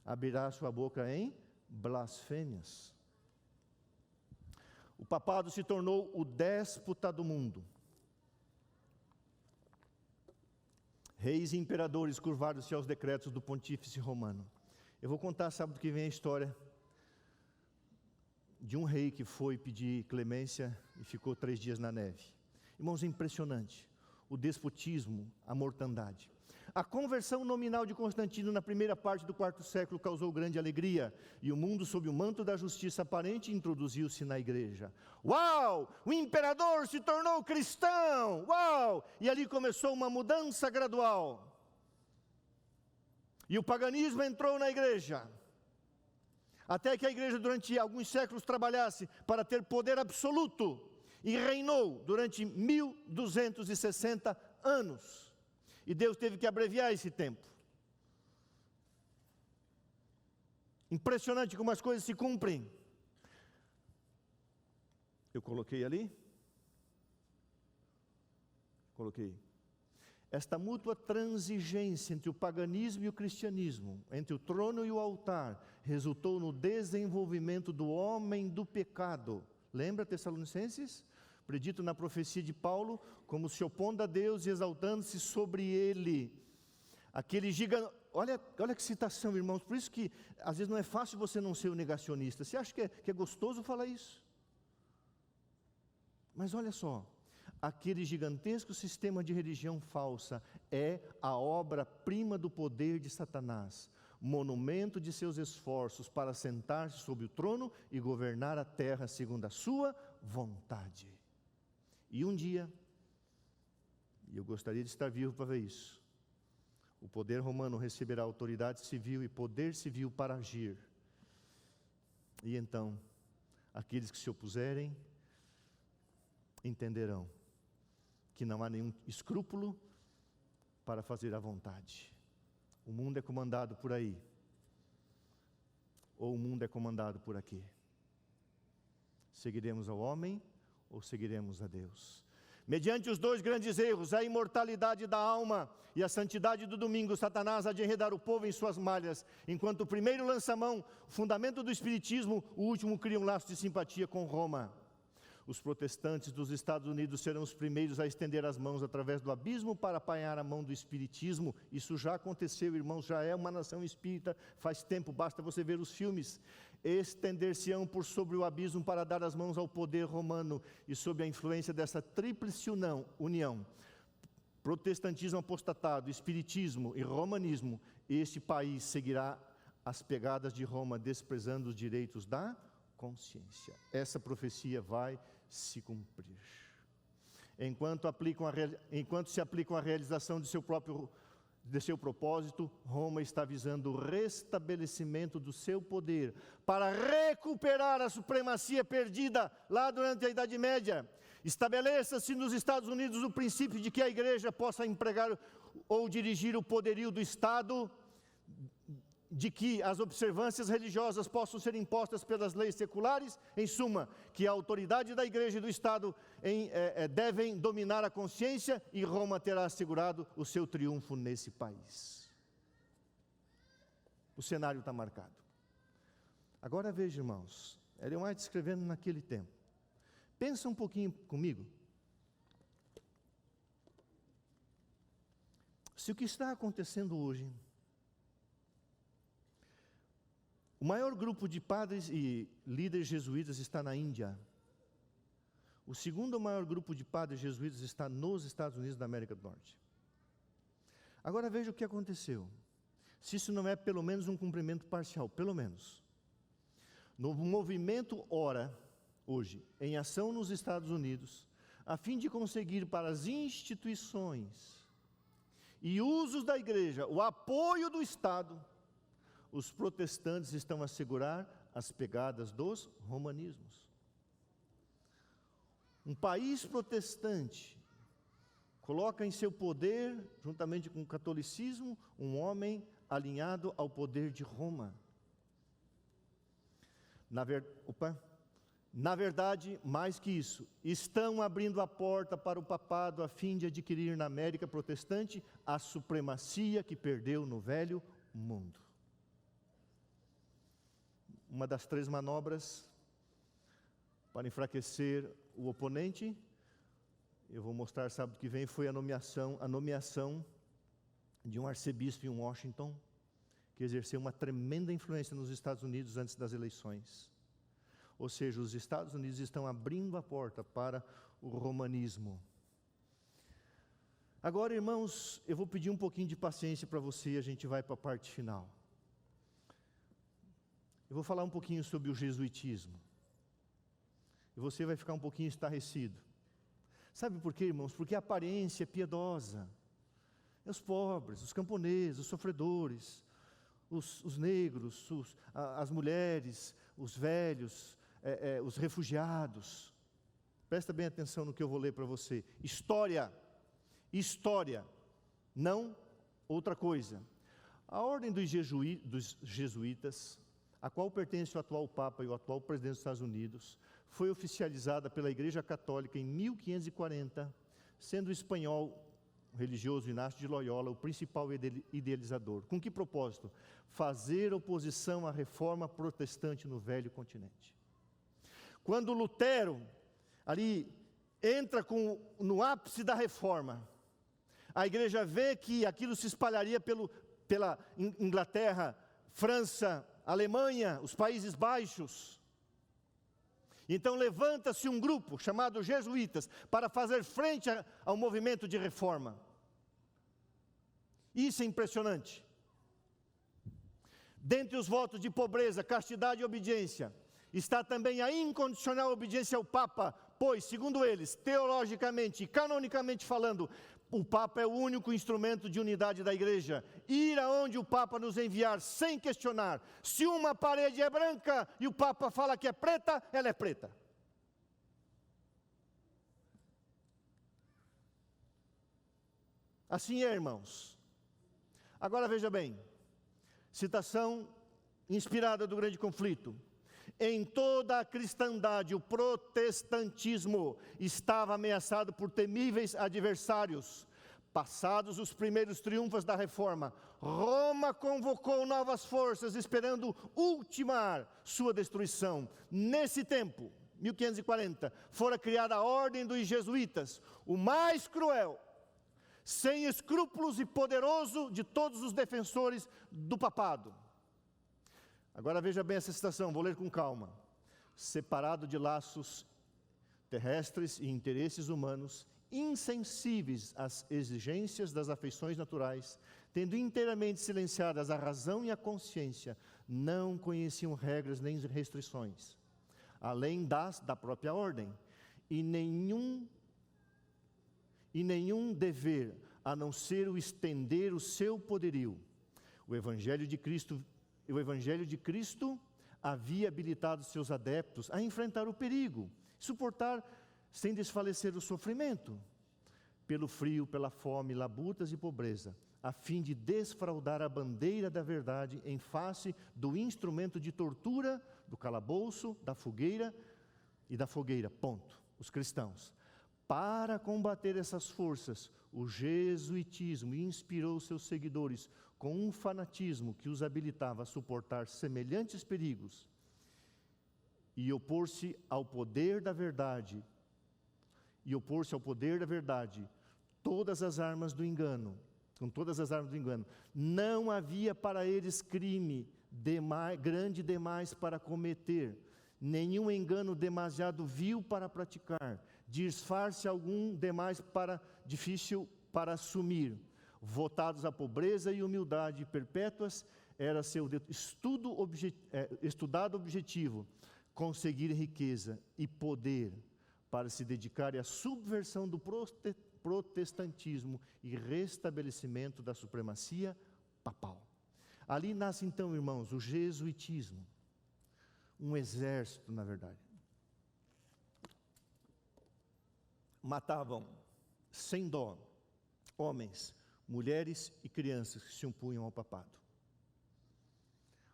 Abrirá sua boca em blasfêmias. O papado se tornou o déspota do mundo. Reis e imperadores curvaram-se aos decretos do pontífice romano. Eu vou contar sábado que vem a história de um rei que foi pedir clemência e ficou 3 dias na neve. Irmãos, é impressionante o despotismo, a mortandade. A conversão nominal de Constantino na primeira parte do 4º século causou grande alegria, e o mundo, sob o manto da justiça aparente, introduziu-se na igreja. Uau! O imperador se tornou cristão! Uau! E ali começou uma mudança gradual. E o paganismo entrou na igreja, até que a igreja durante alguns séculos trabalhasse para ter poder absoluto, e reinou durante 1260 anos. E Deus teve que abreviar esse tempo. Impressionante como as coisas se cumprem. Eu coloquei ali? Coloquei. Esta mútua transigência entre o paganismo e o cristianismo, entre o trono e o altar, resultou no desenvolvimento do homem do pecado. Lembra, Tessalonicenses? Predito na profecia de Paulo, como se opondo a Deus e exaltando-se sobre Ele. Aquele gigante, olha que citação, irmãos, por isso que às vezes não é fácil você não ser um negacionista. Você acha que é gostoso falar isso? Mas olha só, aquele gigantesco sistema de religião falsa é a obra-prima do poder de Satanás, monumento de seus esforços para sentar-se sobre o trono e governar a terra segundo a sua vontade. E um dia, e eu gostaria de estar vivo para ver isso, o poder romano receberá autoridade civil e poder civil para agir. E então, aqueles que se opuserem, entenderão que não há nenhum escrúpulo para fazer a vontade. O mundo é comandado por aí, ou o mundo é comandado por aqui. Seguiremos ao homem ou seguiremos a Deus? Mediante os 2 grandes erros, a imortalidade da alma e a santidade do domingo, Satanás há de enredar o povo em suas malhas, enquanto o primeiro lança mão, o fundamento do espiritismo, o último cria um laço de simpatia com Roma. Os protestantes dos Estados Unidos serão os primeiros a estender as mãos através do abismo para apanhar a mão do espiritismo. Isso já aconteceu, irmãos, já é uma nação espírita faz tempo, basta você ver os filmes. Estender-se-ão por sobre o abismo para dar as mãos ao poder romano, e sob a influência dessa tríplice união, protestantismo apostatado, espiritismo e romanismo, este país seguirá as pegadas de Roma, desprezando os direitos da consciência. Essa profecia vai se cumprir. Enquanto se aplicam a realização de seu propósito, Roma está visando o restabelecimento do seu poder para recuperar a supremacia perdida lá durante a Idade Média. Estabeleça-se nos Estados Unidos o princípio de que a igreja possa empregar ou dirigir o poderio do Estado, de que as observâncias religiosas possam ser impostas pelas leis seculares, em suma, que a autoridade da igreja e do Estado devem dominar a consciência, e Roma terá assegurado o seu triunfo nesse país. O cenário está marcado. Agora veja, irmãos, Ellen White escrevendo naquele tempo. Pensa um pouquinho comigo. Se o que está acontecendo hoje, o maior grupo de padres e líderes jesuítas está na Índia. O segundo maior grupo de padres jesuítas está nos Estados Unidos da América do Norte. Agora veja o que aconteceu. Se isso não é pelo menos um cumprimento parcial, pelo menos. No movimento Ora, hoje, em ação nos Estados Unidos, a fim de conseguir para as instituições e usos da igreja o apoio do Estado, os protestantes estão a segurar as pegadas dos romanismos. Um país protestante coloca em seu poder, juntamente com o catolicismo, um homem alinhado ao poder de Roma. Na verdade, mais que isso, estão abrindo a porta para o papado a fim de adquirir na América protestante a supremacia que perdeu no velho mundo. Uma das 3 manobras para enfraquecer o oponente, eu vou mostrar sábado que vem, foi a nomeação de um arcebispo em Washington, que exerceu uma tremenda influência nos Estados Unidos antes das eleições. Ou seja, os Estados Unidos estão abrindo a porta para o romanismo. Agora, irmãos, eu vou pedir um pouquinho de paciência para você e a gente vai para a parte final. Eu vou falar um pouquinho sobre o jesuitismo. E você vai ficar um pouquinho estarrecido. Sabe por quê, irmãos? Porque a aparência é piedosa. É os pobres, os camponeses, os sofredores, os negros, as mulheres, os velhos, os refugiados. Presta bem atenção no que eu vou ler para você. História, não outra coisa. A ordem dos jesuítas, a qual pertence o atual Papa e o atual presidente dos Estados Unidos, foi oficializada pela Igreja Católica em 1540, sendo o espanhol religioso Inácio de Loyola o principal idealizador. Com que propósito? Fazer oposição à reforma protestante no velho continente. Quando Lutero, ali, entra no ápice da reforma, a igreja vê que aquilo se espalharia pela Inglaterra, França, Alemanha, os Países Baixos. Então levanta-se um grupo chamado jesuítas para fazer frente ao movimento de reforma. Isso é impressionante. Dentre os votos de pobreza, castidade e obediência, está também a incondicional obediência ao Papa, pois, segundo eles, teologicamente e canonicamente falando, o Papa é o único instrumento de unidade da igreja. Ir aonde o Papa nos enviar sem questionar. Se uma parede é branca e o Papa fala que é preta, ela é preta. Assim é, irmãos. Agora veja bem, citação inspirada do grande conflito. Em toda a cristandade, o protestantismo estava ameaçado por temíveis adversários. Passados os primeiros triunfos da reforma, Roma convocou novas forças, esperando ultimar sua destruição. Nesse tempo, 1540, fora criada a Ordem dos Jesuítas, o mais cruel, sem escrúpulos e poderoso de todos os defensores do papado. Agora veja bem essa citação, vou ler com calma. Separado de laços terrestres e interesses humanos, insensíveis às exigências das afeições naturais, tendo inteiramente silenciadas a razão e a consciência, não conheciam regras nem restrições, além da própria ordem, e nenhum dever, a não ser o estender o seu poderio. O Evangelho de Cristo havia habilitado seus adeptos a enfrentar o perigo, suportar sem desfalecer o sofrimento, pelo frio, pela fome, labutas e pobreza, a fim de desfraudar a bandeira da verdade em face do instrumento de tortura, do calabouço, da fogueira, ponto, os cristãos. Para combater essas forças, o jesuitismo inspirou seus seguidores com um fanatismo que os habilitava a suportar semelhantes perigos e opor-se ao poder da verdade, todas as armas do engano, com todas as armas do engano. Não havia para eles crime grande demais para cometer, nenhum engano demasiado vil para praticar, disfarce algum demais difícil para assumir. Votados à pobreza e humildade perpétuas, era seu estudado objetivo, conseguir riqueza e poder para se dedicar à subversão do protestantismo e restabelecimento da supremacia papal. Ali nasce então, irmãos, o jesuitismo, um exército, na verdade. Matavam sem dó homens, mulheres e crianças que se opunham ao papado.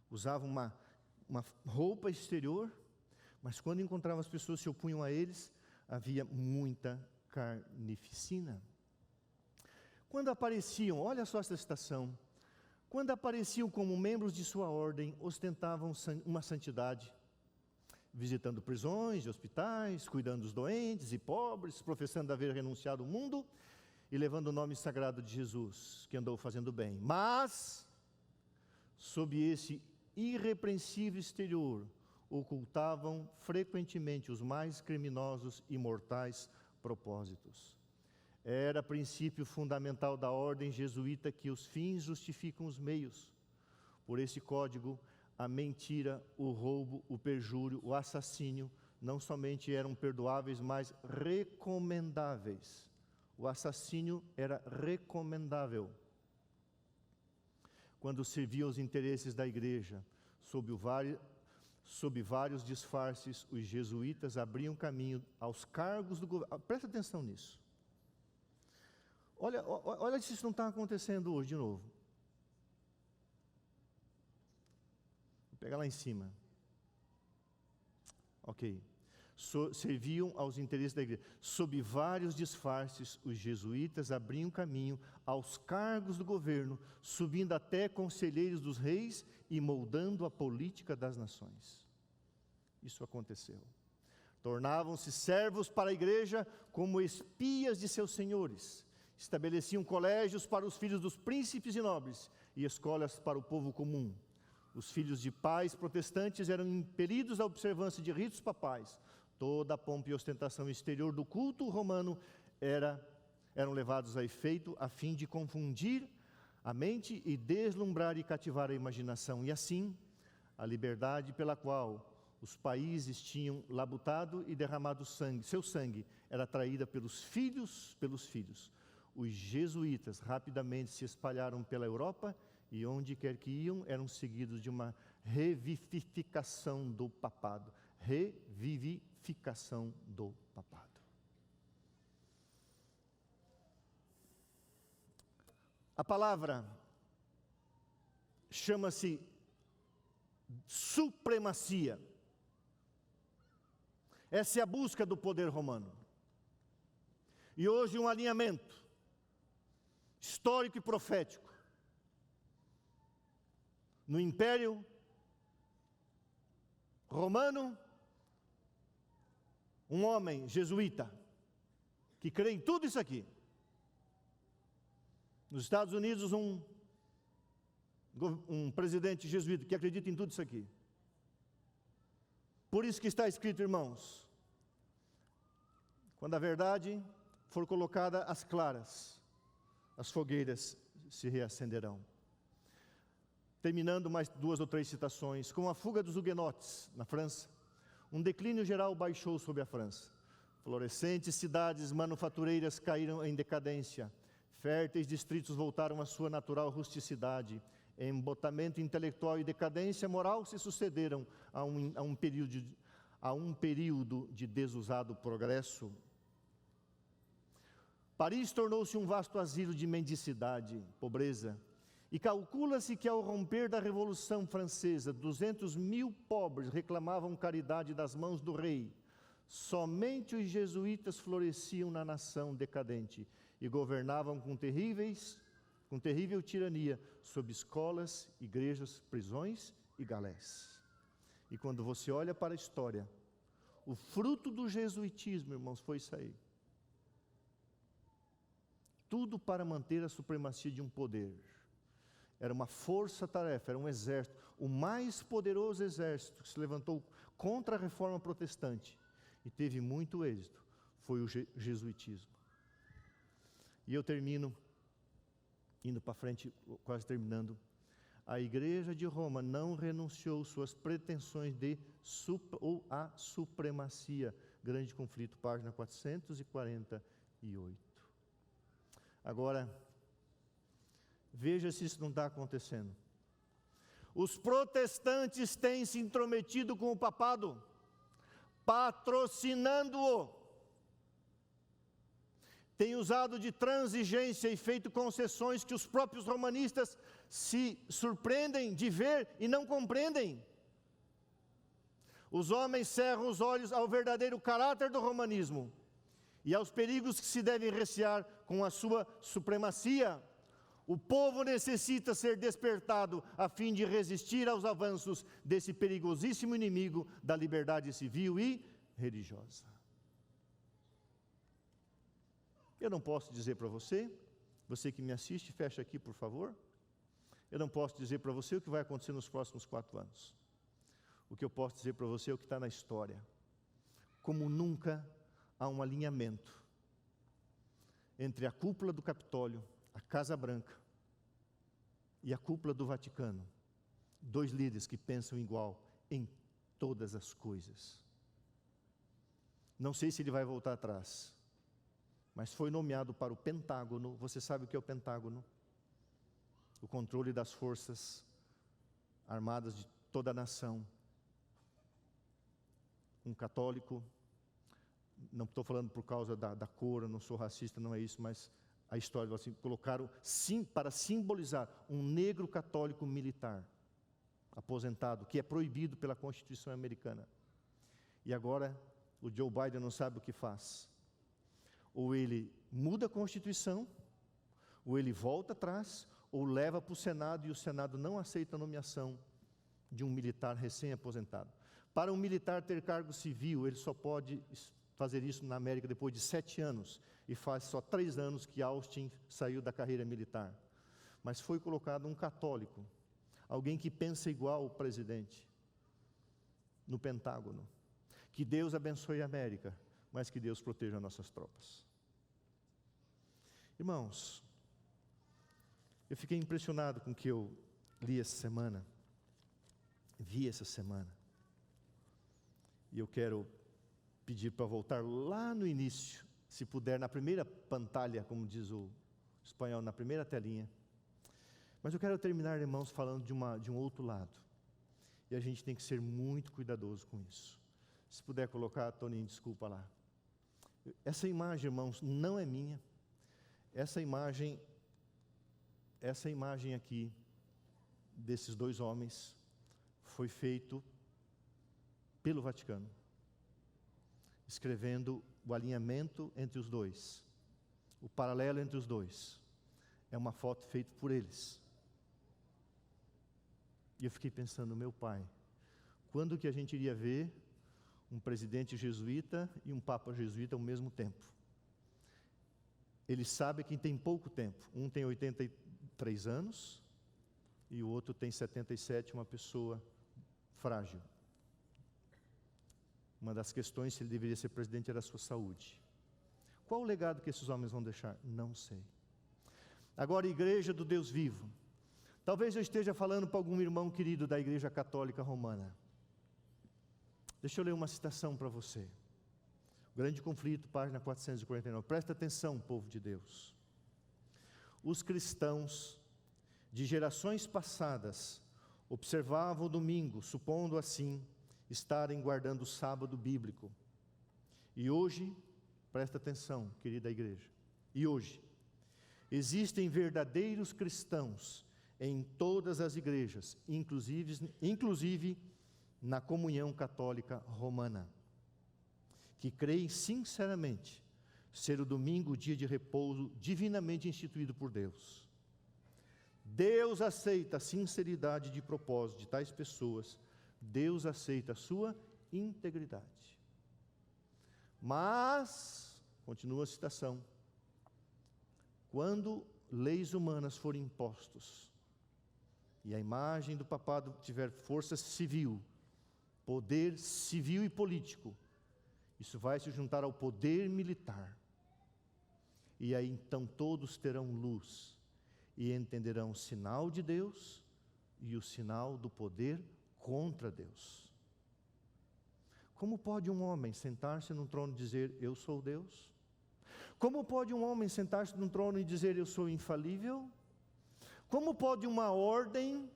Usavam uma roupa exterior, mas quando encontravam as pessoas que se opunham a eles, havia muita carnificina. Quando apareciam, olha só essa citação, quando apareciam como membros de sua ordem, ostentavam uma santidade, visitando prisões e hospitais, cuidando dos doentes e pobres, professando haver renunciado ao mundo e levando o nome sagrado de Jesus, que andou fazendo bem. Mas Sob esse irrepreensível exterior, ocultavam frequentemente os mais criminosos e mortais propósitos. Era princípio fundamental da ordem jesuíta que os fins justificam os meios. Por esse código, a mentira, o roubo, o perjúrio, o assassínio não somente eram perdoáveis, mas recomendáveis. O assassínio era recomendável. Quando serviam os interesses da igreja, sob vários disfarces, os jesuítas abriam caminho aos cargos do governo. Presta atenção nisso. Olha se isso não está acontecendo hoje de novo. Vou pegar lá em cima. Ok. Serviam aos interesses da igreja. Sob vários disfarces, os jesuítas abriam caminho aos cargos do governo, subindo até conselheiros dos reis e moldando a política das nações. Isso aconteceu. Tornavam-se servos para a igreja como espias de seus senhores. Estabeleciam colégios para os filhos dos príncipes e nobres e escolas para o povo comum. Os filhos de pais protestantes eram impelidos à observância de ritos papais. Toda a pompa e ostentação exterior do culto romano eram levados a efeito a fim de confundir a mente e deslumbrar e cativar a imaginação. E assim, a liberdade pela qual os países tinham labutado e derramado sangue, seu sangue, era traída pelos filhos. Os jesuítas rapidamente se espalharam pela Europa e onde quer que iam, eram seguidos de uma revivificação do papado. Revivificação do papado. A palavra chama-se supremacia. Essa é a busca do poder romano. E hoje um alinhamento histórico e profético. No Império Romano, um homem jesuíta, que crê em tudo isso aqui. Nos Estados Unidos, um presidente jesuíta que acredita em tudo isso aqui. Por isso que está escrito, irmãos, quando a verdade for colocada às claras, as fogueiras se reacenderão. Terminando mais 2 ou 3 citações. Com a fuga dos huguenotes na França, um declínio geral baixou sobre a França. Florescentes cidades manufatureiras caíram em decadência. Férteis distritos voltaram à sua natural rusticidade. Embotamento intelectual e decadência moral se sucederam a um período de desusado progresso. Paris tornou-se um vasto asilo de mendicidade, pobreza. E calcula-se que ao romper da Revolução Francesa, 200.000 pobres reclamavam caridade das mãos do rei. Somente os jesuítas floresciam na nação decadente e governavam com terrível tirania sobre escolas, igrejas, prisões e galés. E quando você olha para a história, o fruto do jesuitismo, irmãos, foi isso aí. Tudo para manter a supremacia de um poder. Era uma força-tarefa, era um exército, o mais poderoso exército que se levantou contra a reforma protestante e teve muito êxito, foi o jesuitismo. E eu termino, indo para frente, quase terminando. A Igreja de Roma não renunciou suas pretensões ou à supremacia. Grande Conflito, página 448. Agora, veja se isso não está acontecendo. Os protestantes têm se intrometido com o papado, patrocinando-o. Têm usado de transigência e feito concessões que os próprios romanistas se surpreendem de ver e não compreendem. Os homens cerram os olhos ao verdadeiro caráter do romanismo e aos perigos que se devem recear com a sua supremacia. O povo necessita ser despertado a fim de resistir aos avanços desse perigosíssimo inimigo da liberdade civil e religiosa. Eu não posso dizer para você que me assiste, fecha aqui por favor. Eu não posso dizer para você o que vai acontecer nos próximos 4 anos. O que eu posso dizer para você é o que está na história. Como nunca há um alinhamento entre a cúpula do Capitólio, a Casa Branca e a cúpula do Vaticano. 2 líderes que pensam igual em todas as coisas. Não sei se ele vai voltar atrás, mas foi nomeado para o Pentágono. Você sabe o que é o Pentágono? O controle das forças armadas de toda a nação. Um católico, não estou falando por causa da cor, eu não sou racista, não é isso, mas a história, assim, colocaram para simbolizar um negro católico militar, aposentado, que é proibido pela Constituição americana. E agora o Joe Biden não sabe o que faz. Ou ele muda a Constituição, ou ele volta atrás, ou leva para o Senado e o Senado não aceita a nomeação de um militar recém-aposentado. Para um militar ter cargo civil, ele só pode fazer isso na América depois de 7 anos, e faz só 3 anos que Austin saiu da carreira militar. Mas foi colocado um católico, alguém que pensa igual ao presidente, no Pentágono. Que Deus abençoe a América, mas que Deus proteja nossas tropas. Irmãos, eu fiquei impressionado com o que eu li essa semana, vi essa semana. E eu quero pedir para voltar lá no início, se puder, na primeira pantalha, como diz o espanhol, na primeira telinha. Mas eu quero terminar, irmãos, falando de um outro lado. E a gente tem que ser muito cuidadoso com isso. Se puder colocar, Toninho, desculpa lá. Essa imagem, irmãos, não é minha. Essa imagem aqui, desses 2 homens, foi feito pelo Vaticano, escrevendo o alinhamento entre os 2, o paralelo entre os 2. É uma foto feita por eles. E eu fiquei pensando, meu pai, quando que a gente iria ver um presidente jesuíta e um papa jesuíta ao mesmo tempo? Ele sabe que tem pouco tempo. Um tem 83 anos e o outro tem 77, uma pessoa frágil. Uma das questões, se ele deveria ser presidente, era a sua saúde. Qual o legado que esses homens vão deixar? Não sei. Agora, Igreja do Deus Vivo. Talvez eu esteja falando para algum irmão querido da Igreja Católica Romana. Deixa eu ler uma citação para você. O Grande Conflito, página 449. Presta atenção, povo de Deus. Os cristãos de gerações passadas observavam o domingo, supondo assim estarem guardando o sábado bíblico. E hoje, presta atenção, querida igreja, e hoje, existem verdadeiros cristãos em todas as igrejas, inclusive na comunhão católica romana, que creem sinceramente ser o domingo o dia de repouso divinamente instituído por Deus. Deus aceita a sinceridade de propósito de tais pessoas. Deus aceita a sua integridade. Mas, continua a citação, quando leis humanas forem impostos, e a imagem do papado tiver força civil, poder civil e político, isso vai se juntar ao poder militar. E aí então todos terão luz e entenderão o sinal de Deus e o sinal do poder contra Deus. Como pode um homem sentar-se num trono e dizer, eu sou Deus? Como pode um homem sentar-se num trono e dizer, eu sou infalível? Como pode uma ordem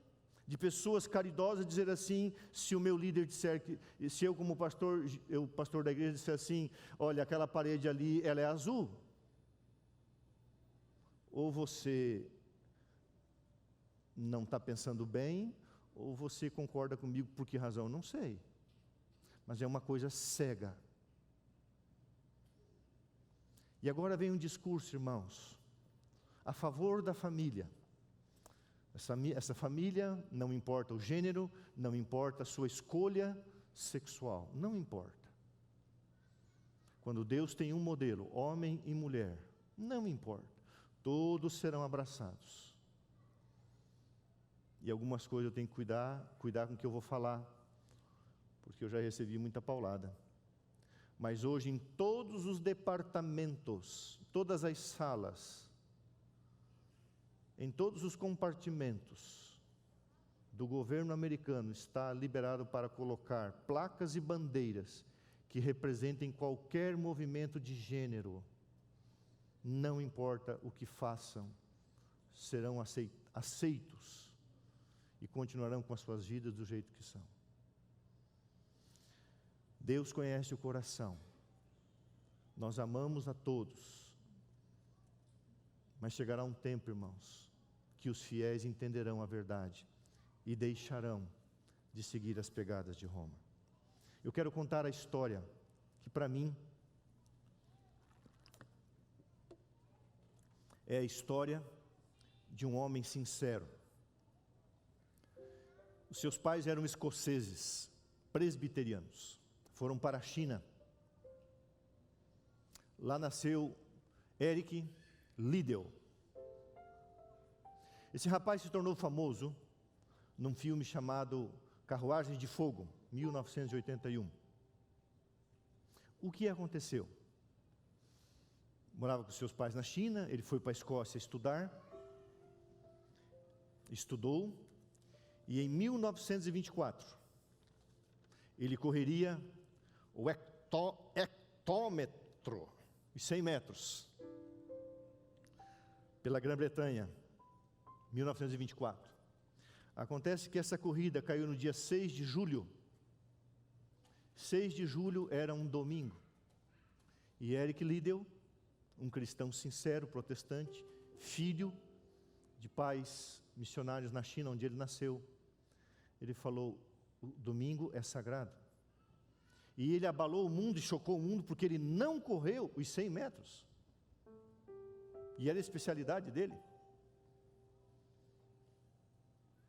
de pessoas caridosas dizer assim, se o meu líder disser que, se eu como pastor, o pastor da igreja disser assim, olha, aquela parede ali, ela é azul? Ou você não está pensando bem, ou você concorda comigo por que razão? Não sei. Mas é uma coisa cega. E agora vem um discurso, irmãos, a favor da família. Essa família, não importa o gênero, não importa a sua escolha sexual, não importa. Quando Deus tem um modelo, homem e mulher, não importa, todos serão abraçados. E algumas coisas eu tenho que cuidar com o que eu vou falar, porque eu já recebi muita paulada. Mas hoje, em todos os departamentos, todas as salas, em todos os compartimentos do governo americano, está liberado para colocar placas e bandeiras que representem qualquer movimento de gênero. Não importa o que façam, serão aceitos e continuarão com as suas vidas do jeito que são. Deus conhece o coração. Nós amamos a todos. Mas chegará um tempo, irmãos, que os fiéis entenderão a verdade e deixarão de seguir as pegadas de Roma. Eu quero contar a história que, para mim, é a história de um homem sincero. Os seus pais eram escoceses, presbiterianos. Foram para a China. Lá nasceu Eric Liddell. Esse rapaz se tornou famoso num filme chamado Carruagens de Fogo, 1981. O que aconteceu? Morava com seus pais na China, ele foi para a Escócia estudar, estudou, e em 1924, ele correria o hectómetro, os 100 metros, pela Grã-Bretanha, 1924. Acontece que essa corrida caiu no dia 6 de julho. 6 de julho era um domingo. E Eric Liddell, um cristão sincero, protestante, filho de pais missionários na China, onde ele nasceu, ele falou: o domingo é sagrado. E ele abalou o mundo e chocou o mundo, porque ele não correu os 100 metros. E era a especialidade dele.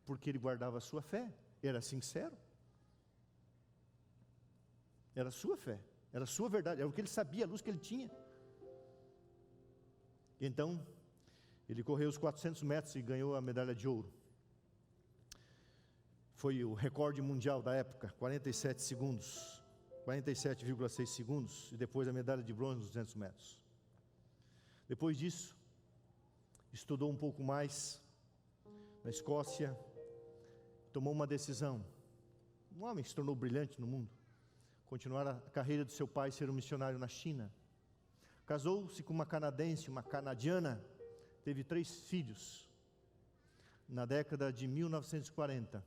Porque ele guardava a sua fé, era sincero. Era a sua fé, era a sua verdade, era o que ele sabia, a luz que ele tinha. Então, ele correu os 400 metros e ganhou a medalha de ouro. Foi o recorde mundial da época, 47 segundos, 47,6 segundos, e depois a medalha de bronze nos 200 metros. Depois disso, estudou um pouco mais na Escócia, tomou uma decisão. Um homem que se tornou brilhante no mundo, continuar a carreira do seu pai, ser um missionário na China. Casou-se com uma canadense, uma canadiana, teve 3 filhos. Na década de 1940,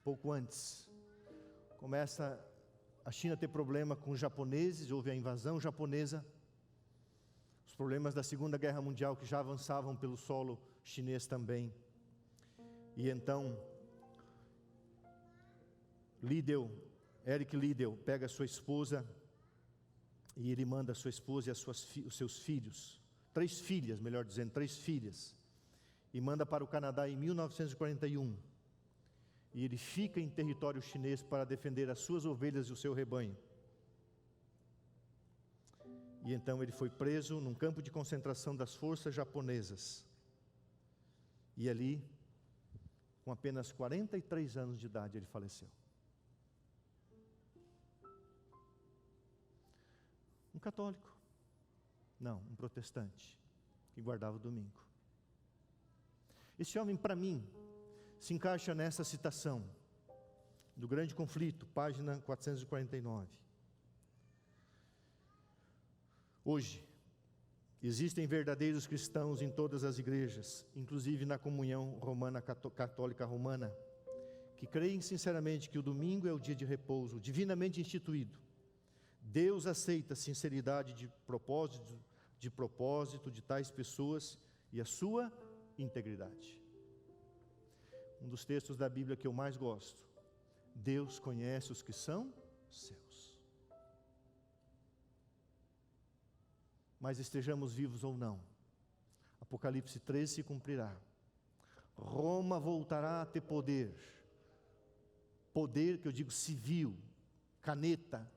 pouco antes, começa a China a ter problema com os japoneses, houve a invasão japonesa, os problemas da Segunda Guerra Mundial que já avançavam pelo solo chinês também. E então, Eric Liddell pega a sua esposa e ele manda a sua esposa e os seus filhos, 3 filhas, melhor dizendo, 3 filhas, e manda para o Canadá em 1941. E ele fica em território chinês para defender as suas ovelhas e o seu rebanho. E então ele foi preso num campo de concentração das forças japonesas. E ali, com apenas 43 anos de idade, ele faleceu. Um católico? Não, um protestante, que guardava o domingo. Esse homem, para mim, se encaixa nessa citação do Grande Conflito, página 449. Hoje, existem verdadeiros cristãos em todas as igrejas, inclusive na comunhão romana, católica romana, que creem sinceramente que o domingo é o dia de repouso, divinamente instituído. Deus aceita a sinceridade de propósito de tais pessoas e a sua integridade. Um dos textos da Bíblia que eu mais gosto: Deus conhece os que são seus. Mas estejamos vivos ou não, Apocalipse 13 se cumprirá. Roma voltará a ter poder que eu digo civil, caneta.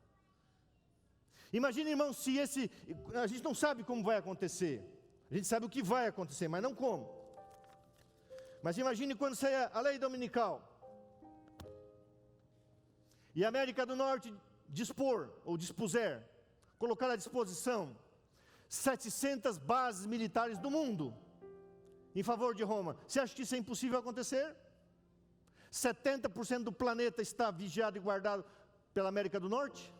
Imagina, irmão, se a gente não sabe como vai acontecer, a gente sabe o que vai acontecer, mas não como. Mas imagine quando sair a lei dominical e a América do Norte dispor, ou dispuser, colocar à disposição 700 bases militares do mundo em favor de Roma. Você acha que isso é impossível acontecer? 70% do planeta está vigiado e guardado pela América do Norte?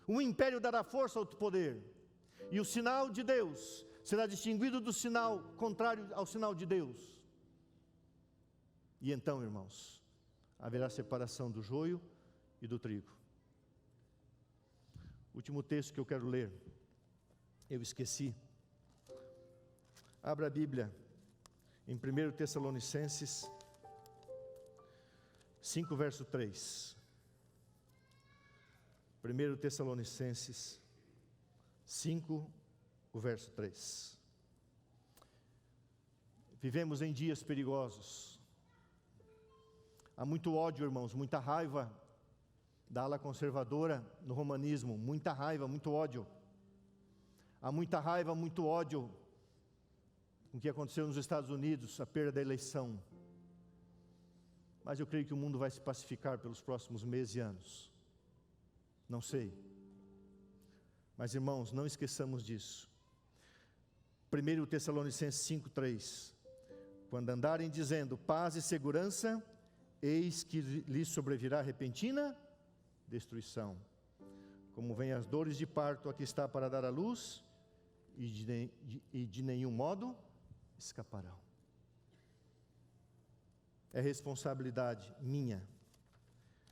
Um império dará força ao outro poder, e o sinal de Deus será distinguido do sinal contrário ao sinal de Deus. E então, irmãos, haverá separação do joio e do trigo. Último texto que eu quero ler, eu esqueci. Abra a Bíblia em 1 Tessalonicenses 5, verso 3. 1 Tessalonicenses 5, o verso 3. Vivemos em dias perigosos. Há muito ódio, irmãos, muita raiva da ala conservadora no romanismo, muita raiva, muito ódio. Há muita raiva, muito ódio com o que aconteceu nos Estados Unidos, a perda da eleição. Mas eu creio que o mundo vai se pacificar pelos próximos meses e anos. Não sei. Mas, irmãos, não esqueçamos disso. 1 Tessalonicenses 5:3. Quando andarem dizendo paz e segurança, eis que lhes sobrevirá repentina destruição. Como vêm as dores de parto, aqui está para dar à luz, e de nenhum modo escaparão. É responsabilidade minha,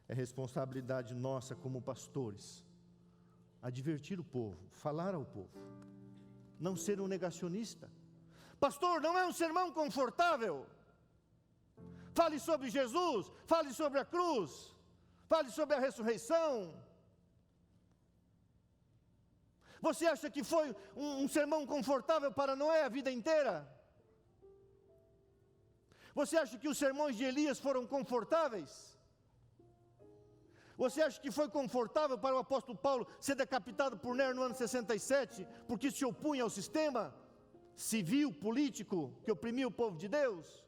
é responsabilidade nossa como pastores, advertir o povo, falar ao povo, não ser um negacionista. Pastor, não é um sermão confortável. Fale sobre Jesus, fale sobre a cruz, fale sobre a ressurreição. Você acha que foi um sermão confortável para Noé a vida inteira? Você acha que os sermões de Elias foram confortáveis? Você acha que foi confortável para o apóstolo Paulo ser decapitado por Nero no ano 67, porque se opunha ao sistema civil, político, que oprimia o povo de Deus?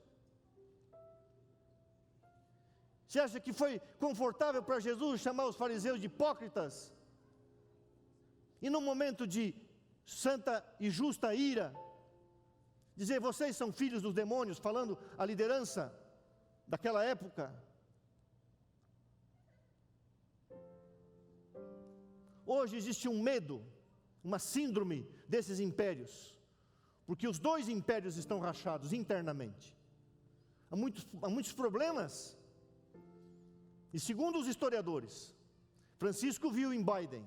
Você acha que foi confortável para Jesus chamar os fariseus de hipócritas? E num momento de santa e justa ira, dizer, vocês são filhos dos demônios, falando a liderança daquela época? Hoje existe um medo, uma síndrome desses impérios, porque os dois impérios estão rachados internamente. Há muitos problemas. E segundo os historiadores, Francisco viu em Biden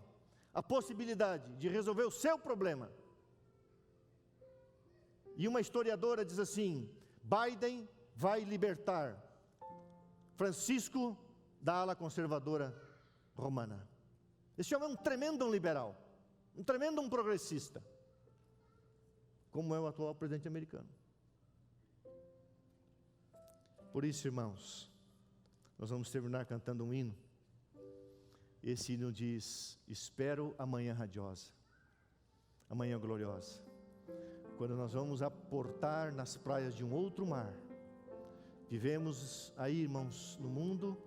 a possibilidade de resolver o seu problema. E uma historiadora diz assim: Biden vai libertar Francisco da ala conservadora romana. Esse homem é um tremendo liberal, um tremendo progressista, como é o atual presidente americano. Por isso, irmãos, nós vamos terminar cantando um hino. Esse hino diz: espero a manhã radiosa, a manhã gloriosa, quando nós vamos aportar nas praias de um outro mar. Vivemos aí, irmãos, no mundo,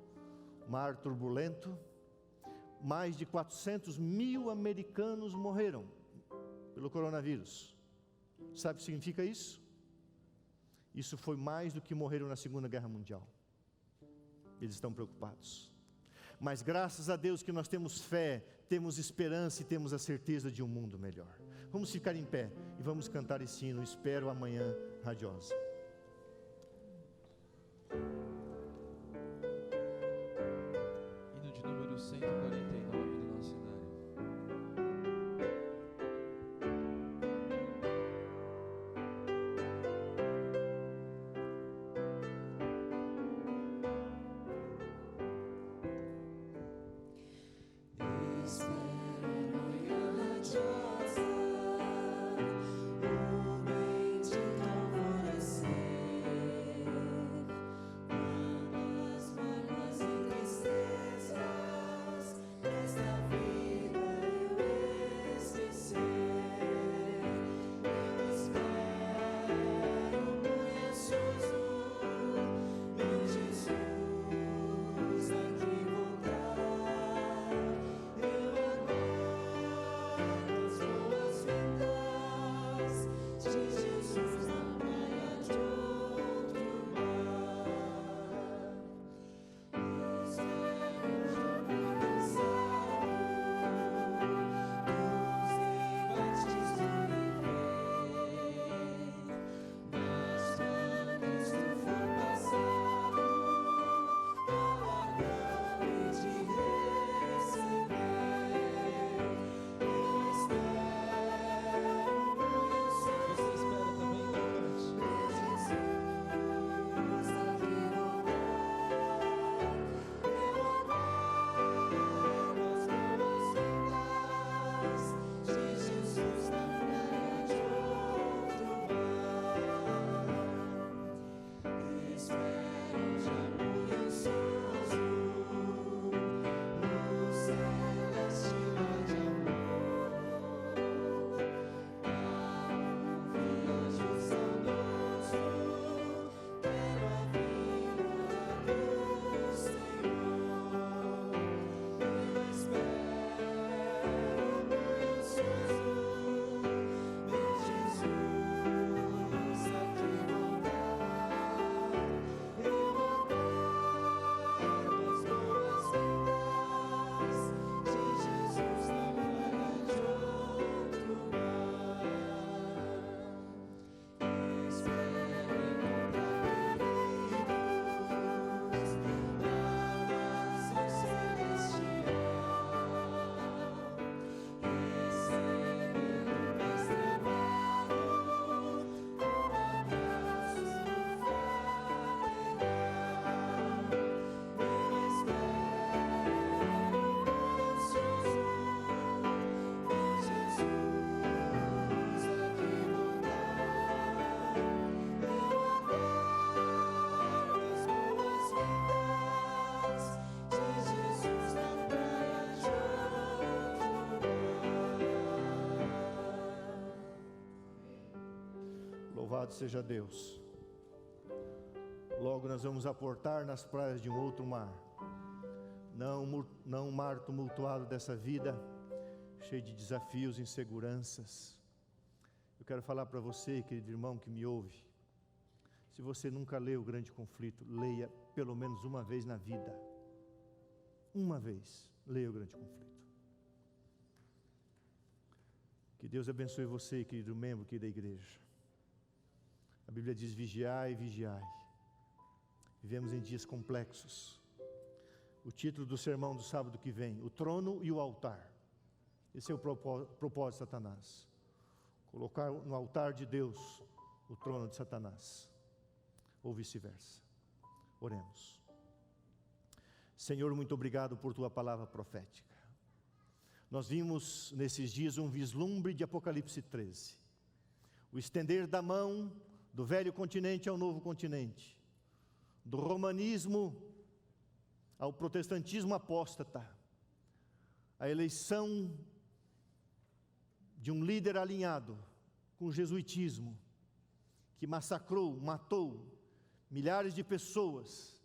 mar turbulento. Mais de 400 mil americanos morreram pelo coronavírus. Sabe o que significa isso? Isso foi mais do que morreram na Segunda Guerra Mundial. Eles estão preocupados. Mas graças a Deus que nós temos fé, temos esperança e temos a certeza de um mundo melhor. Vamos ficar em pé e vamos cantar esse hino, espero a manhã radiosa. Hino de número 149 do nosso cenário. Quando as mágoas e tristezas Louvado seja Deus. Logo nós vamos aportar nas praias de um outro mar. Não um mar tumultuado dessa vida, cheio de desafios e inseguranças. Eu quero falar para você, querido irmão que me ouve. Se você nunca leu O Grande Conflito, leia pelo menos uma vez na vida. Uma vez, leia O Grande Conflito. Que Deus abençoe você, querido membro aqui da igreja. A Bíblia diz: vigiai e vigiai. Vivemos em dias complexos. O título do sermão do sábado que vem: o trono e o altar. Esse é o propósito de Satanás. Colocar no altar de Deus o trono de Satanás. Ou vice-versa. Oremos. Senhor, muito obrigado por tua palavra profética. Nós vimos nesses dias um vislumbre de Apocalipse 13. O estender da mão do velho continente ao novo continente. Do romanismo ao protestantismo apóstata. A eleição de um líder alinhado com o jesuitismo, que massacrou, matou milhares de pessoas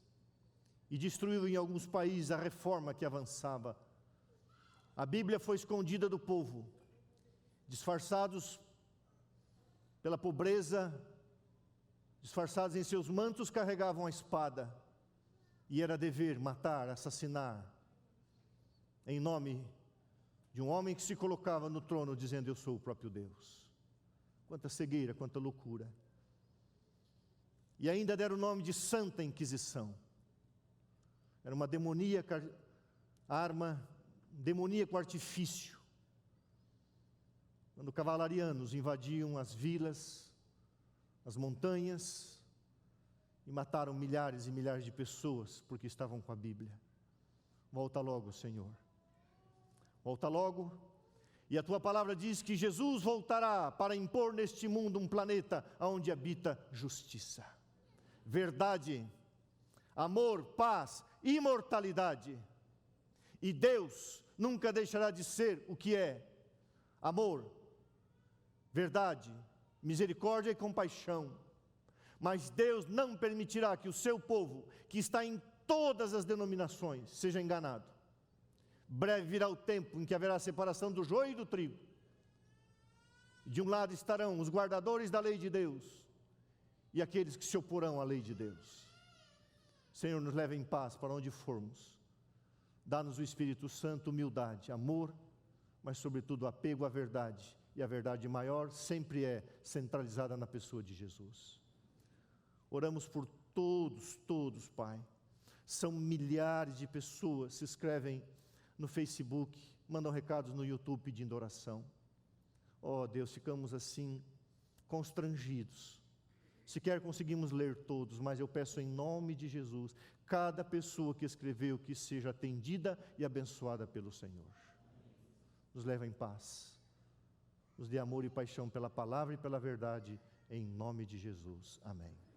e destruiu em alguns países a reforma que avançava. A Bíblia foi escondida do povo, disfarçados pela pobreza, disfarçados em seus mantos, carregavam a espada, e era dever matar, assassinar, em nome de um homem que se colocava no trono dizendo: eu sou o próprio Deus. Quanta cegueira, quanta loucura. E ainda deram o nome de Santa Inquisição. Era uma demoníaca arma, demoníaco artifício. Quando cavalarianos invadiam as vilas, as montanhas, e mataram milhares e milhares de pessoas porque estavam com a Bíblia. Volta logo, Senhor. Volta logo. E a tua palavra diz que Jesus voltará para impor neste mundo um planeta onde habita justiça, verdade, amor, paz, imortalidade. E Deus nunca deixará de ser o que é: amor, verdade, misericórdia e compaixão. Mas Deus não permitirá que o seu povo, que está em todas as denominações, seja enganado. Breve virá o tempo em que haverá separação do joio e do trigo. De um lado estarão os guardadores da lei de Deus e aqueles que se oporão à lei de Deus. Senhor, nos leve em paz para onde formos. Dá-nos o Espírito Santo, humildade, amor, mas sobretudo apego à verdade. E a verdade maior sempre é centralizada na pessoa de Jesus. Oramos por todos, Pai. São milhares de pessoas que se inscrevem no Facebook, mandam recados no YouTube pedindo oração. Oh Deus, ficamos assim constrangidos. Sequer conseguimos ler todos, mas eu peço em nome de Jesus, cada pessoa que escreveu, que seja atendida e abençoada pelo Senhor. Nos leva em paz. Nos dê amor e paixão pela palavra e pela verdade, em nome de Jesus. Amém.